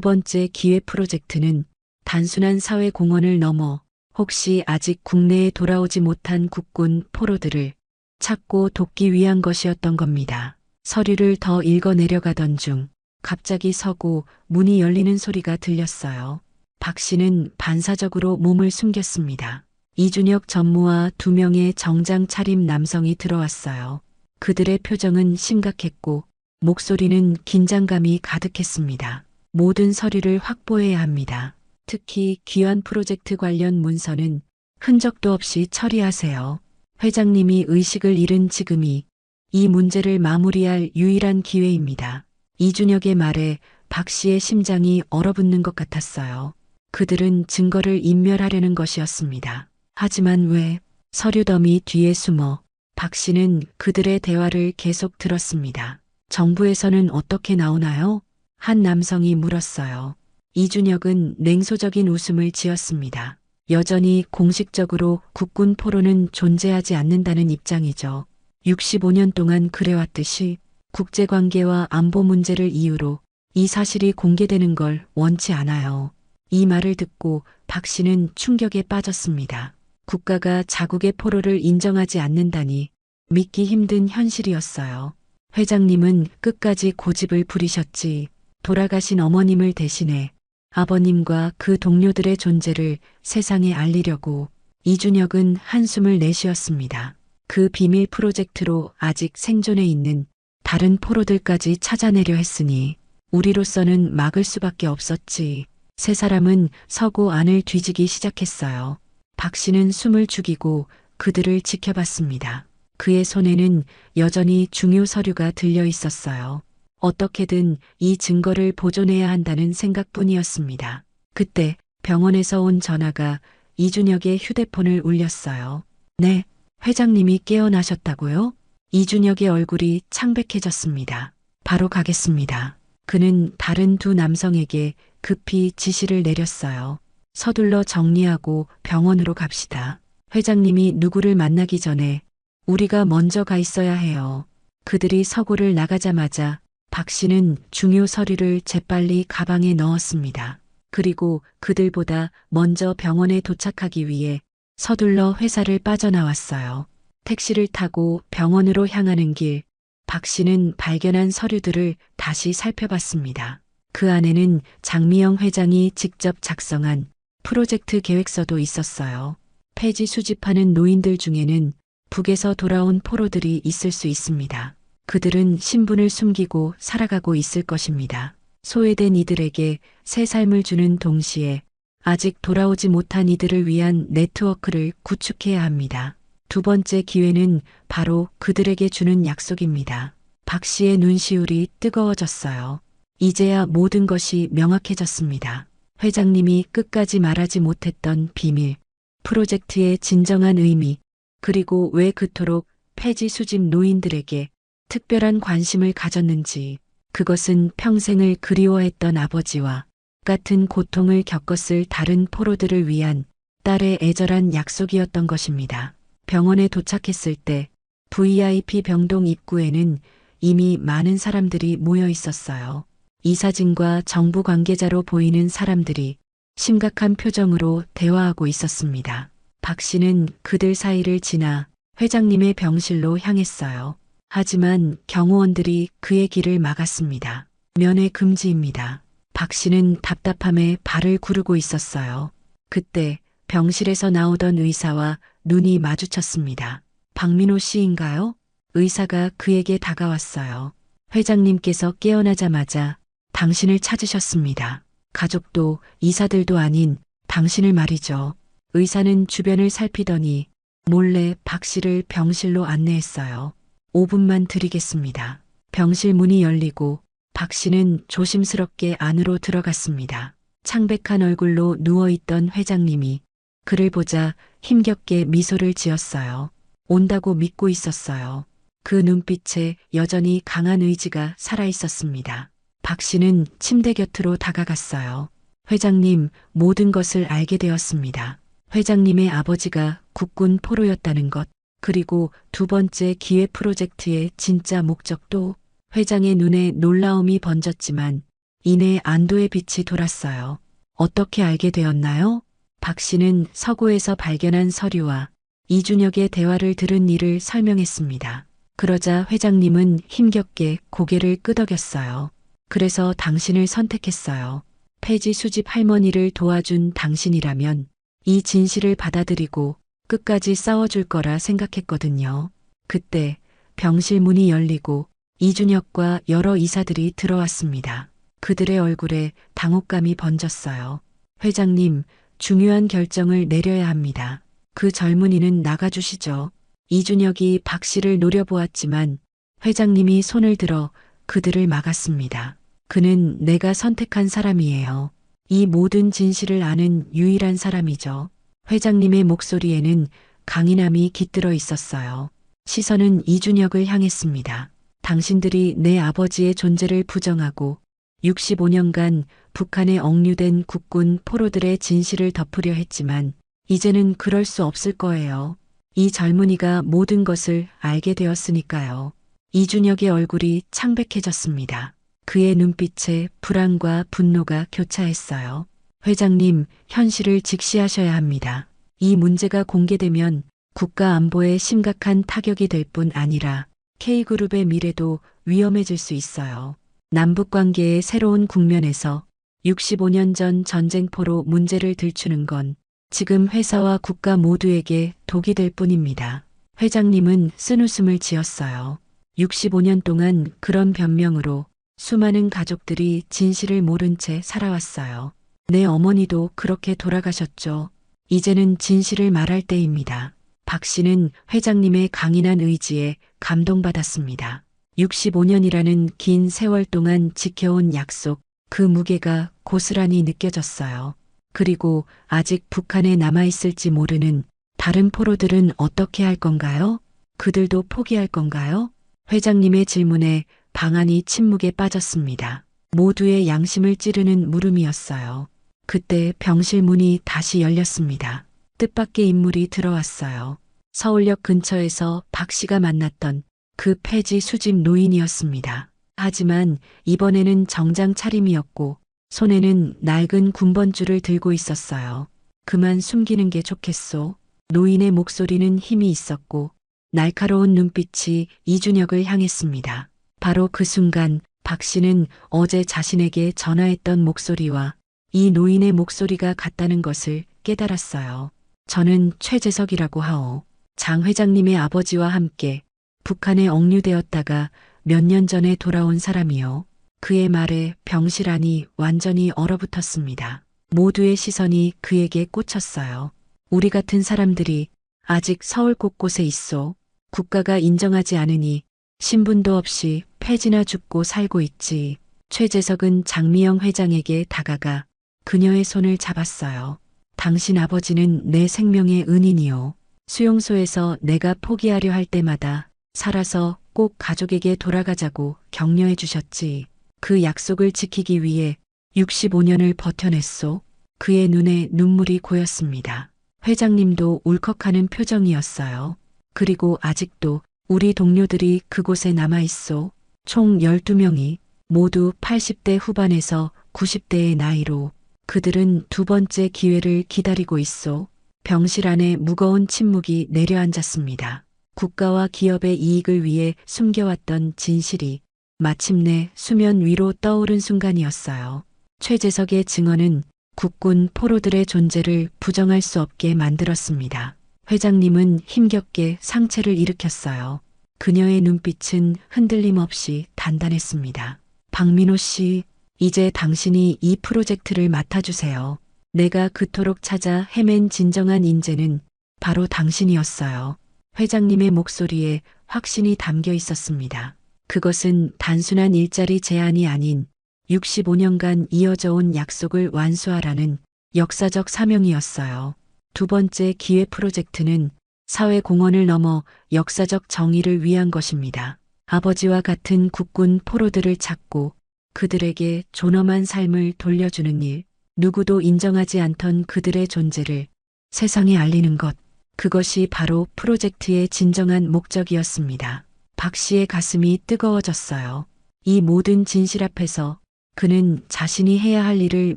번째 기회 프로젝트는 단순한 사회 공헌을 넘어 혹시 아직 국내에 돌아오지 못한 국군 포로들을 찾고 돕기 위한 것이었던 겁니다. 서류를 더 읽어 내려가던 중 갑자기 서고 문이 열리는 소리가 들렸어요. 박 씨는 반사적으로 몸을 숨겼습니다. 이준혁 전무와 두 명의 정장 차림 남성이 들어왔어요. 그들의 표정은 심각했고 목소리는 긴장감이 가득했습니다. 모든 서류를 확보해야 합니다. 특히 귀환 프로젝트 관련 문서는 흔적도 없이 처리하세요. 회장님이 의식을 잃은 지금이 이 문제를 마무리할 유일한 기회입니다. 이준혁의 말에 박 씨의 심장이 얼어붙는 것 같았어요. 그들은 증거를 인멸하려는 것이었습니다. 하지만 왜? 서류 더미 뒤에 숨어 박 씨는 그들의 대화를 계속 들었습니다. 정부에서는 어떻게 나오나요? 한 남성이 물었어요. 이준혁은 냉소적인 웃음을 지었습니다. 여전히 공식적으로 국군 포로는 존재하지 않는다는 입장이죠. 65년 동안 그래왔듯이 국제관계와 안보 문제를 이유로 이 사실이 공개되는 걸 원치 않아요. 이 말을 듣고 박 씨는 충격에 빠졌습니다. 국가가 자국의 포로를 인정하지 않는다니 믿기 힘든 현실이었어요. 회장님은 끝까지 고집을 부리셨지. 돌아가신 어머님을 대신해 아버님과 그 동료들의 존재를 세상에 알리려고. 이준혁은 한숨을 내쉬었습니다. 그 비밀 프로젝트로 아직 생존해 있는 다른 포로들까지 찾아내려 했으니 우리로서는 막을 수밖에 없었지. 세 사람은 서고 안을 뒤지기 시작했어요. 박 씨는 숨을 죽이고 그들을 지켜봤습니다. 그의 손에는 여전히 중요 서류가 들려 있었어요. 어떻게든 이 증거를 보존해야 한다는 생각뿐이었습니다. 그때 병원에서 온 전화가 이준혁의 휴대폰을 울렸어요. 네, 회장님이 깨어나셨다고요? 이준혁의 얼굴이 창백해졌습니다. 바로 가겠습니다. 그는 다른 두 남성에게 급히 지시를 내렸어요. 서둘러 정리하고 병원으로 갑시다. 회장님이 누구를 만나기 전에 우리가 먼저 가 있어야 해요. 그들이 서고를 나가자마자 박 씨는 중요 서류를 재빨리 가방에 넣었습니다. 그리고 그들보다 먼저 병원에 도착하기 위해 서둘러 회사를 빠져나왔어요. 택시를 타고 병원으로 향하는 길, 박 씨는 발견한 서류들을 다시 살펴봤습니다. 그 안에는 장미영 회장이 직접 작성한 프로젝트 계획서도 있었어요. 폐지 수집하는 노인들 중에는 북에서 돌아온 포로들이 있을 수 있습니다. 그들은 신분을 숨기고 살아가고 있을 것입니다. 소외된 이들에게 새 삶을 주는 동시에 아직 돌아오지 못한 이들을 위한 네트워크를 구축해야 합니다. 두 번째 기회는 바로 그들에게 주는 약속입니다. 박 씨의 눈시울이 뜨거워졌어요. 이제야 모든 것이 명확해졌습니다. 회장님이 끝까지 말하지 못했던 비밀, 프로젝트의 진정한 의미, 그리고 왜 그토록 폐지 수집 노인들에게 특별한 관심을 가졌는지, 그것은 평생을 그리워했던 아버지와 같은 고통을 겪었을 다른 포로들을 위한 딸의 애절한 약속이었던 것입니다. 병원에 도착했을 때 VIP 병동 입구에는 이미 많은 사람들이 모여 있었어요. 이사진과 정부 관계자로 보이는 사람들이 심각한 표정으로 대화하고 있었습니다. 박 씨는 그들 사이를 지나 회장님의 병실로 향했어요. 하지만 경호원들이 그의 길을 막았습니다. 면회 금지입니다. 박 씨는 답답함에 발을 구르고 있었어요. 그때 병실에서 나오던 의사와 눈이 마주쳤습니다. 박민호 씨인가요? 의사가 그에게 다가왔어요. 회장님께서 깨어나자마자 당신을 찾으셨습니다. 가족도 이사들도 아닌 당신을 말이죠. 의사는 주변을 살피더니 몰래 박 씨를 병실로 안내했어요. 5분만 드리겠습니다. 병실 문이 열리고 박 씨는 조심스럽게 안으로 들어갔습니다. 창백한 얼굴로 누워있던 회장님이 그를 보자 힘겹게 미소를 지었어요. 온다고 믿고 있었어요. 그 눈빛에 여전히 강한 의지가 살아있었습니다. 박 씨는 침대 곁으로 다가갔어요. 회장님, 모든 것을 알게 되었습니다. 회장님의 아버지가 국군 포로였다는 것, 그리고 두 번째 기회 프로젝트의 진짜 목적도. 회장의 눈에 놀라움이 번졌지만 이내 안도의 빛이 돌았어요. 어떻게 알게 되었나요? 박 씨는 서고에서 발견한 서류와 이준혁의 대화를 들은 일을 설명했습니다. 그러자 회장님은 힘겹게 고개를 끄덕였어요. 그래서 당신을 선택했어요. 폐지 수집 할머니를 도와준 당신이라면 이 진실을 받아들이고 끝까지 싸워줄 거라 생각했거든요. 그때 병실 문이 열리고 이준혁과 여러 이사들이 들어왔습니다. 그들의 얼굴에 당혹감이 번졌어요. 회장님, 중요한 결정을 내려야 합니다. 그 젊은이는 나가주시죠. 이준혁이 박 씨를 노려보았지만 회장님이 손을 들어 그들을 막았습니다. 그는 내가 선택한 사람이에요. 이 모든 진실을 아는 유일한 사람이죠. 회장님의 목소리에는 강인함이 깃들어 있었어요. 시선은 이준혁을 향했습니다. 당신들이 내 아버지의 존재를 부정하고 65년간 북한에 억류된 국군 포로들의 진실을 덮으려 했지만 이제는 그럴 수 없을 거예요. 이 젊은이가 모든 것을 알게 되었으니까요. 이준혁의 얼굴이 창백해졌습니다. 그의 눈빛에 불안과 분노가 교차했어요. 회장님, 현실을 직시하셔야 합니다. 이 문제가 공개되면 국가 안보에 심각한 타격이 될 뿐 아니라 K그룹의 미래도 위험해질 수 있어요. 남북 관계의 새로운 국면에서 65년 전 전쟁포로 문제를 들추는 건 지금 회사와 국가 모두에게 독이 될 뿐입니다. 회장님은 쓴웃음을 지었어요. 65년 동안 그런 변명으로 수많은 가족들이 진실을 모른 채 살아왔어요. 내 어머니도 그렇게 돌아가셨죠. 이제는 진실을 말할 때입니다. 박 씨는 회장님의 강인한 의지에 감동받았습니다. 65년이라는 긴 세월 동안 지켜온 약속, 그 무게가 고스란히 느껴졌어요. 그리고 아직 북한에 남아있을지 모르는 다른 포로들은 어떻게 할 건가요? 그들도 포기할 건가요? 회장님의 질문에 방안이 침묵에 빠졌습니다. 모두의 양심을 찌르는 물음이었어요. 그때 병실 문이 다시 열렸습니다. 뜻밖의 인물이 들어왔어요. 서울역 근처에서 박 씨가 만났던 그 폐지 수집 노인이었습니다. 하지만 이번에는 정장 차림이었고 손에는 낡은 군번줄을 들고 있었어요. 그만 숨기는 게 좋겠소. 노인의 목소리는 힘이 있었고 날카로운 눈빛이 이준혁을 향했습니다. 바로 그 순간 박 씨는 어제 자신에게 전화했던 목소리와 이 노인의 목소리가 같다는 것을 깨달았어요. 저는 최재석이라고 하오. 장 회장님의 아버지와 함께 북한에 억류되었다가 몇 년 전에 돌아온 사람이요. 그의 말에 병실안이 완전히 얼어붙었습니다. 모두의 시선이 그에게 꽂혔어요. 우리 같은 사람들이 아직 서울 곳곳에 있어. 국가가 인정하지 않으니 신분도 없이 폐지나 죽고 살고 있지. 최재석은 장미영 회장에게 다가가 그녀의 손을 잡았어요. 당신 아버지는 내 생명의 은인이요. 수용소에서 내가 포기하려 할 때마다 살아서 꼭 가족에게 돌아가자고 격려해 주셨지. 그 약속을 지키기 위해 65년을 버텨냈소. 그의 눈에 눈물이 고였습니다. 회장님도 울컥하는 표정이었어요. 그리고 아직도 우리 동료들이 그곳에 남아있소. 총 12명이 모두 80대 후반에서 90대의 나이로 그들은 두 번째 기회를 기다리고 있소. 병실 안에 무거운 침묵이 내려앉았습니다. 국가와 기업의 이익을 위해 숨겨왔던 진실이 마침내 수면 위로 떠오른 순간이었어요. 최재석의 증언은 국군 포로들의 존재를 부정할 수 없게 만들었습니다. 회장님은 힘겹게 상체를 일으켰어요. 그녀의 눈빛은 흔들림 없이 단단했습니다. 박민호 씨, 이제 당신이 이 프로젝트를 맡아주세요. 내가 그토록 찾아 헤맨 진정한 인재는 바로 당신이었어요. 회장님의 목소리에 확신이 담겨 있었습니다. 그것은 단순한 일자리 제안이 아닌 65년간 이어져 온 약속을 완수하라는 역사적 사명이었어요. 두 번째 기회 프로젝트는 사회 공헌을 넘어 역사적 정의를 위한 것입니다. 아버지와 같은 국군 포로들을 찾고 그들에게 존엄한 삶을 돌려주는 일, 누구도 인정하지 않던 그들의 존재를 세상에 알리는 것, 그것이 바로 프로젝트의 진정한 목적이었습니다. 박 씨의 가슴이 뜨거워졌어요. 이 모든 진실 앞에서 그는 자신이 해야 할 일을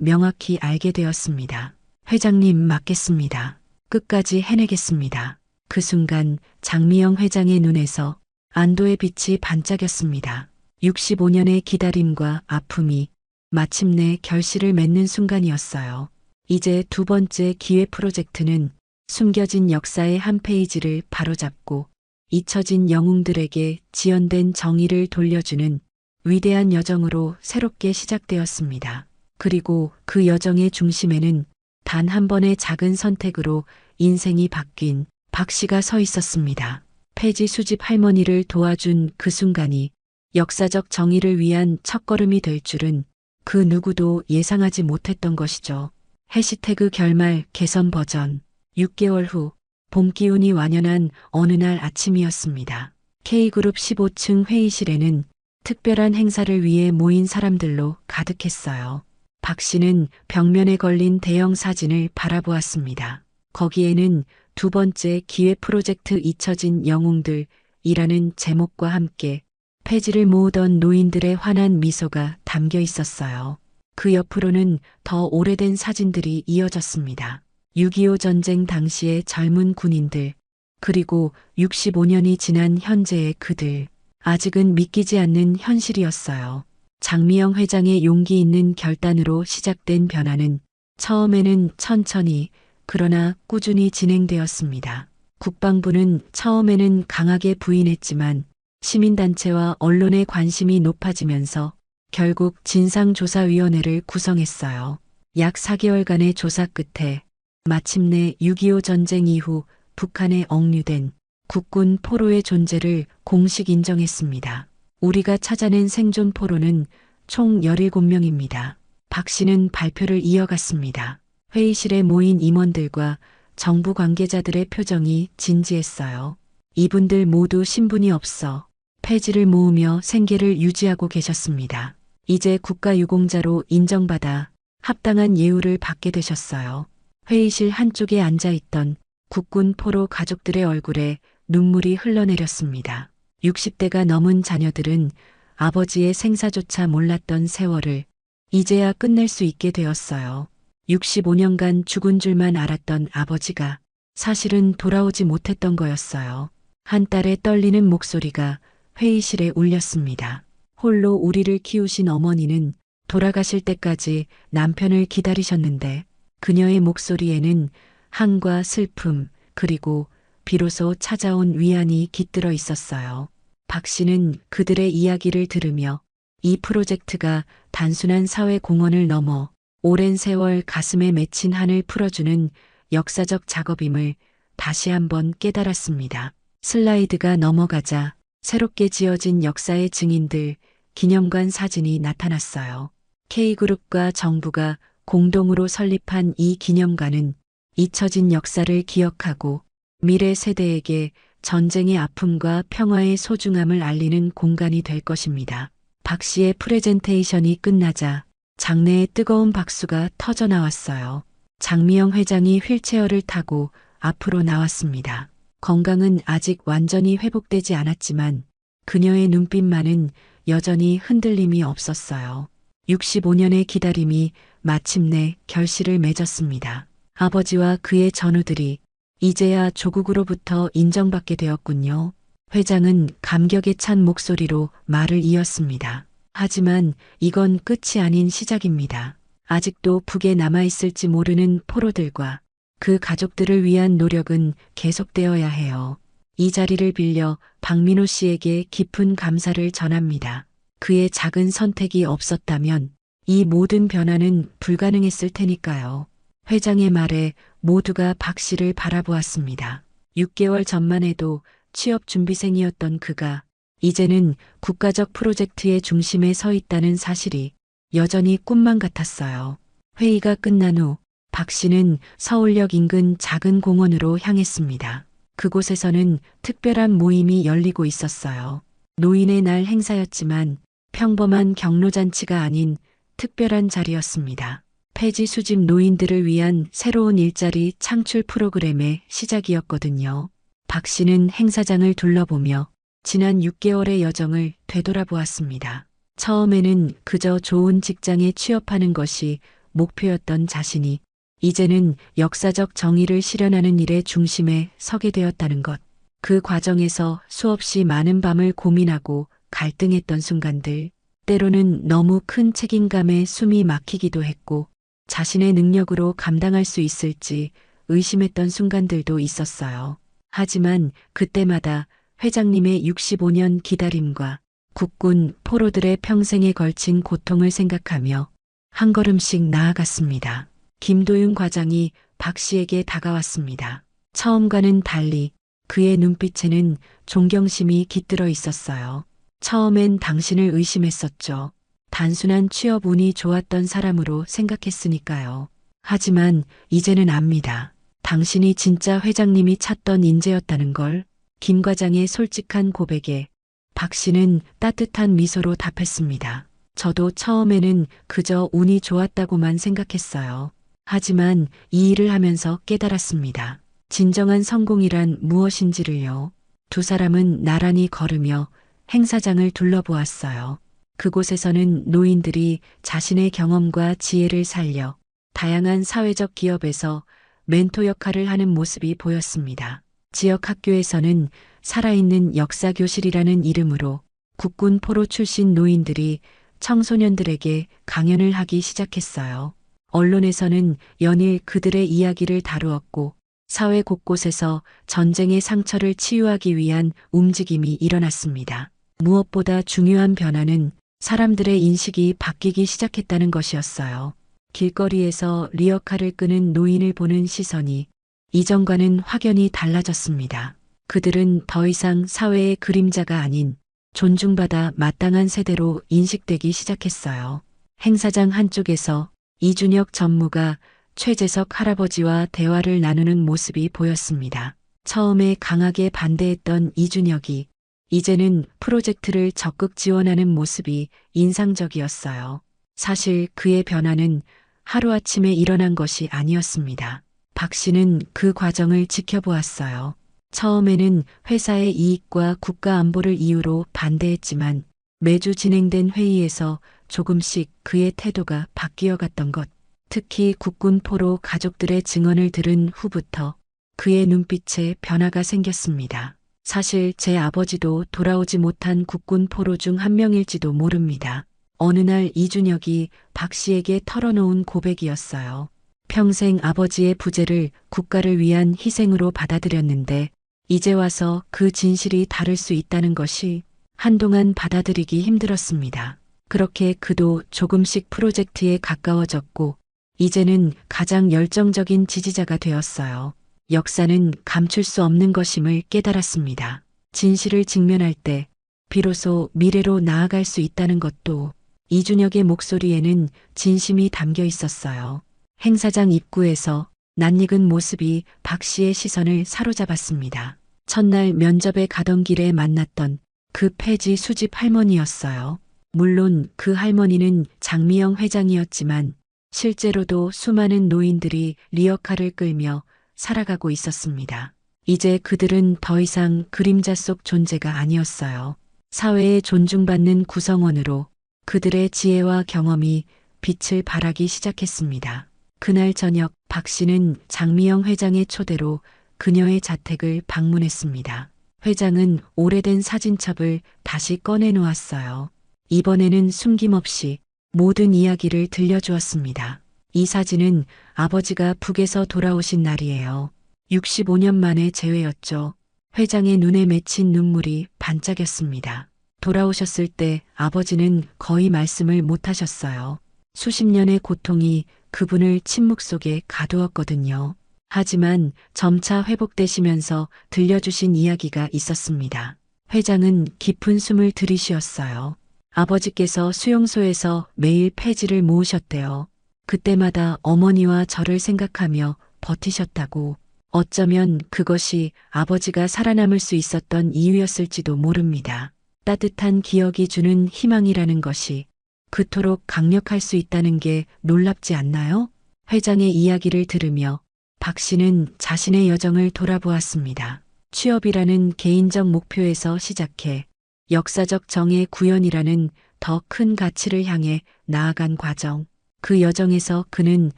명확히 알게 되었습니다. 회장님 맡겠습니다. 끝까지 해내겠습니다. 그 순간 장미영 회장의 눈에서 안도의 빛이 반짝였습니다. 65년의 기다림과 아픔이 마침내 결실을 맺는 순간이었어요. 이제 두 번째 기회 프로젝트는 숨겨진 역사의 한 페이지를 바로잡고 잊혀진 영웅들에게 지연된 정의를 돌려주는 위대한 여정으로 새롭게 시작되었습니다. 그리고 그 여정의 중심에는 단 한 번의 작은 선택으로 인생이 바뀐 박 씨가 서 있었습니다. 폐지 수집 할머니를 도와준 그 순간이 역사적 정의를 위한 첫걸음이 될 줄은 그 누구도 예상하지 못했던 것이죠. 해시태그 결말 개선 버전 6개월 후 봄 기운이 완연한 어느 날 아침이었습니다. K그룹 15층 회의실에는 특별한 행사를 위해 모인 사람들로 가득했어요. 박 씨는 벽면에 걸린 대형 사진을 바라보았습니다. 거기에는 두 번째 기회 프로젝트 잊혀진 영웅들이라는 제목과 함께 폐지를 모으던 노인들의 환한 미소가 담겨 있었어요. 그 옆으로는 더 오래된 사진들이 이어졌습니다. 6.25 전쟁 당시의 젊은 군인들, 그리고 65년이 지난 현재의 그들. 아직은 믿기지 않는 현실이었어요. 장미영 회장의 용기 있는 결단으로 시작된 변화는 처음에는 천천히, 그러나 꾸준히 진행되었습니다. 국방부는 처음에는 강하게 부인했지만 시민단체와 언론의 관심이 높아지면서 결국 진상조사위원회를 구성했어요. 약 4개월간의 조사 끝에 마침내 6.25 전쟁 이후 북한에 억류된 국군 포로의 존재를 공식 인정했습니다. 우리가 찾아낸 생존 포로는 총 17명입니다. 박 씨는 발표를 이어갔습니다. 회의실에 모인 임원들과 정부 관계자들의 표정이 진지했어요. 이분들 모두 신분이 없어 폐지를 모으며 생계를 유지하고 계셨습니다. 이제 국가유공자로 인정받아 합당한 예우를 받게 되셨어요. 회의실 한쪽에 앉아있던 국군 포로 가족들의 얼굴에 눈물이 흘러내렸습니다. 60대가 넘은 자녀들은 아버지의 생사조차 몰랐던 세월을 이제야 끝낼 수 있게 되었어요. 65년간 죽은 줄만 알았던 아버지가 사실은 돌아오지 못했던 거였어요. 한 딸의 떨리는 목소리가 회의실에 울렸습니다. 홀로 우리를 키우신 어머니는 돌아가실 때까지 남편을 기다리셨는데 그녀의 목소리에는 한과 슬픔 그리고 비로소 찾아온 위안이 깃들어 있었어요. 박 씨는 그들의 이야기를 들으며 이 프로젝트가 단순한 사회 공헌을 넘어 오랜 세월 가슴에 맺힌 한을 풀어주는 역사적 작업임을 다시 한번 깨달았습니다. 슬라이드가 넘어가자 새롭게 지어진 역사의 증인들 기념관 사진이 나타났어요. K그룹과 정부가 공동으로 설립한 이 기념관은 잊혀진 역사를 기억하고 미래 세대에게 전쟁의 아픔과 평화의 소중함을 알리는 공간이 될 것입니다. 박 씨의 프레젠테이션이 끝나자 장내에 뜨거운 박수가 터져 나왔어요. 장미영 회장이 휠체어를 타고 앞으로 나왔습니다. 건강은 아직 완전히 회복되지 않았지만 그녀의 눈빛만은 여전히 흔들림이 없었어요. 65년의 기다림이 마침내 결실을 맺었습니다. 아버지와 그의 전우들이 이제야 조국으로부터 인정받게 되었군요. 회장은 감격에 찬 목소리로 말을 이었습니다. 하지만 이건 끝이 아닌 시작입니다. 아직도 북에 남아있을지 모르는 포로들과 그 가족들을 위한 노력은 계속되어야 해요. 이 자리를 빌려 박민호 씨에게 깊은 감사를 전합니다. 그의 작은 선택이 없었다면 이 모든 변화는 불가능했을 테니까요. 회장의 말에 모두가 박 씨를 바라보았습니다. 6개월 전만 해도 취업 준비생이었던 그가 이제는 국가적 프로젝트의 중심에 서 있다는 사실이 여전히 꿈만 같았어요. 회의가 끝난 후 박 씨는 서울역 인근 작은 공원으로 향했습니다. 그곳에서는 특별한 모임이 열리고 있었어요. 노인의 날 행사였지만 평범한 격려잔치가 아닌 특별한 자리였습니다. 폐지 수집 노인들을 위한 새로운 일자리 창출 프로그램의 시작이었거든요. 박 씨는 행사장을 둘러보며 지난 6개월의 여정을 되돌아보았습니다. 처음에는 그저 좋은 직장에 취업하는 것이 목표였던 자신이 이제는 역사적 정의를 실현하는 일의 중심에 서게 되었다는 것. 그 과정에서 수없이 많은 밤을 고민하고 갈등했던 순간들, 때로는 너무 큰 책임감에 숨이 막히기도 했고 자신의 능력으로 감당할 수 있을지 의심했던 순간들도 있었어요. 하지만 그때마다 회장님의 65년 기다림과 국군 포로들의 평생에 걸친 고통을 생각하며 한 걸음씩 나아갔습니다. 김도윤 과장이 박 씨에게 다가왔습니다. 처음과는 달리 그의 눈빛에는 존경심이 깃들어 있었어요. 처음엔 당신을 의심했었죠. 단순한 취업 운이 좋았던 사람으로 생각했으니까요. 하지만 이제는 압니다. 당신이 진짜 회장님이 찾던 인재였다는 걸. 김 과장의 솔직한 고백에 박 씨는 따뜻한 미소로 답했습니다. 저도 처음에는 그저 운이 좋았다고만 생각했어요. 하지만 이 일을 하면서 깨달았습니다. 진정한 성공이란 무엇인지를요. 두 사람은 나란히 걸으며 행사장을 둘러보았어요. 그곳에서는 노인들이 자신의 경험과 지혜를 살려 다양한 사회적 기업에서 멘토 역할을 하는 모습이 보였습니다. 지역 학교에서는 살아있는 역사교실이라는 이름으로 국군 포로 출신 노인들이 청소년들에게 강연을 하기 시작했어요. 언론에서는 연일 그들의 이야기를 다루었고 사회 곳곳에서 전쟁의 상처를 치유하기 위한 움직임이 일어났습니다. 무엇보다 중요한 변화는 사람들의 인식이 바뀌기 시작했다는 것이었어요. 길거리에서 리어카를 끄는 노인을 보는 시선이 이전과는 확연히 달라졌습니다. 그들은 더 이상 사회의 그림자가 아닌 존중받아 마땅한 세대로 인식되기 시작했어요. 행사장 한쪽에서 이준혁 전무가 최재석 할아버지와 대화를 나누는 모습이 보였습니다. 처음에 강하게 반대했던 이준혁이 이제는 프로젝트를 적극 지원하는 모습이 인상적이었어요. 사실 그의 변화는 하루아침에 일어난 것이 아니었습니다. 박 씨는 그 과정을 지켜보았어요. 처음에는 회사의 이익과 국가 안보를 이유로 반대했지만 매주 진행된 회의에서 조금씩 그의 태도가 바뀌어 갔던 것. 특히 국군 포로 가족들의 증언을 들은 후부터 그의 눈빛에 변화가 생겼습니다. 사실 제 아버지도 돌아오지 못한 국군 포로 중 한 명일지도 모릅니다. 어느 날 이준혁이 박 씨에게 털어놓은 고백이었어요. 평생 아버지의 부재를 국가를 위한 희생으로 받아들였는데 이제 와서 그 진실이 다를 수 있다는 것이 한동안 받아들이기 힘들었습니다. 그렇게 그도 조금씩 프로젝트에 가까워졌고 이제는 가장 열정적인 지지자가 되었어요. 역사는 감출 수 없는 것임을 깨달았습니다. 진실을 직면할 때 비로소 미래로 나아갈 수 있다는 것도 이준혁의 목소리에는 진심이 담겨 있었어요. 행사장 입구에서 낯익은 모습이 박 씨의 시선을 사로잡았습니다. 첫날 면접에 가던 길에 만났던 그 폐지 수집 할머니였어요. 물론 그 할머니는 장미영 회장이었지만 실제로도 수많은 노인들이 리어카를 끌며 살아가고 있었습니다. 이제 그들은 더 이상 그림자 속 존재가 아니었어요. 사회에 존중받는 구성원으로 그들의 지혜와 경험이 빛을 발하기 시작했습니다. 그날 저녁 박 씨는 장미영 회장의 초대로 그녀의 자택을 방문했습니다. 회장은 오래된 사진첩을 다시 꺼내 놓았어요. 이번에는 숨김없이 모든 이야기를 들려주었습니다. 이 사진은 아버지가 북에서 돌아오신 날이에요. 65년 만의 재회였죠. 회장의 눈에 맺힌 눈물이 반짝였습니다. 돌아오셨을 때 아버지는 거의 말씀을 못하셨어요. 수십 년의 고통이 그분을 침묵 속에 가두었거든요. 하지만 점차 회복되시면서 들려주신 이야기가 있었습니다. 회장은 깊은 숨을 들이쉬었어요. 아버지께서 수용소에서 매일 폐지를 모으셨대요. 그때마다 어머니와 저를 생각하며 버티셨다고. 어쩌면 그것이 아버지가 살아남을 수 있었던 이유였을지도 모릅니다. 따뜻한 기억이 주는 희망이라는 것이 그토록 강력할 수 있다는 게 놀랍지 않나요? 회장의 이야기를 들으며 박 씨는 자신의 여정을 돌아보았습니다. 취업이라는 개인적 목표에서 시작해 역사적 정의 구현이라는 더 큰 가치를 향해 나아간 과정. 그 여정에서 그는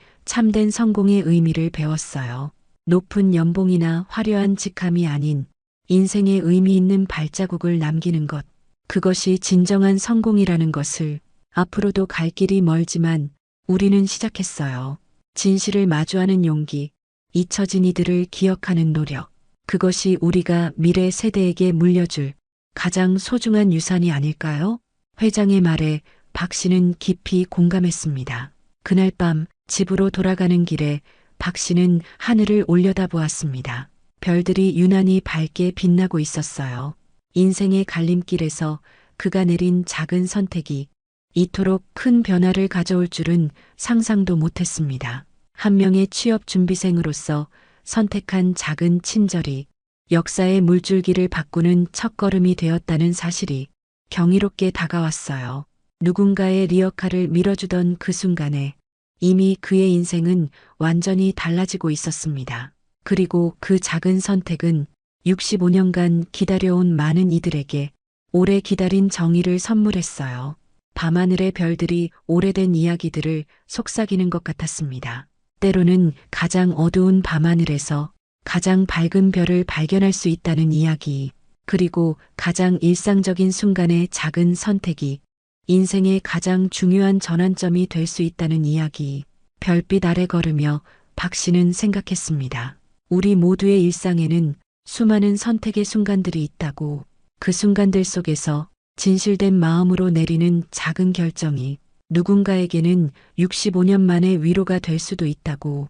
참된 성공의 의미를 배웠어요. 높은 연봉이나 화려한 직함이 아닌 인생의 의미 있는 발자국을 남기는 것. 그것이 진정한 성공이라는 것을. 앞으로도 갈 길이 멀지만 우리는 시작했어요. 진실을 마주하는 용기, 잊혀진 이들을 기억하는 노력. 그것이 우리가 미래 세대에게 물려줄 가장 소중한 유산이 아닐까요? 회장의 말에 박 씨는 깊이 공감했습니다. 그날 밤 집으로 돌아가는 길에 박 씨는 하늘을 올려다보았습니다. 별들이 유난히 밝게 빛나고 있었어요. 인생의 갈림길에서 그가 내린 작은 선택이 이토록 큰 변화를 가져올 줄은 상상도 못했습니다. 한 명의 취업 준비생으로서 선택한 작은 친절이 역사의 물줄기를 바꾸는 첫걸음이 되었다는 사실이 경이롭게 다가왔어요. 누군가의 리어카를 밀어주던 그 순간에 이미 그의 인생은 완전히 달라지고 있었습니다. 그리고 그 작은 선택은 65년간 기다려온 많은 이들에게 오래 기다린 정의를 선물했어요. 밤하늘의 별들이 오래된 이야기들을 속삭이는 것 같았습니다. 때로는 가장 어두운 밤하늘에서 가장 밝은 별을 발견할 수 있다는 이야기, 그리고 가장 일상적인 순간의 작은 선택이 인생의 가장 중요한 전환점이 될 수 있다는 이야기. 별빛 아래 걸으며 박 씨는 생각했습니다. 우리 모두의 일상에는 수많은 선택의 순간들이 있다고. 그 순간들 속에서 진실된 마음으로 내리는 작은 결정이 누군가에게는 65년 만의 위로가 될 수도 있다고.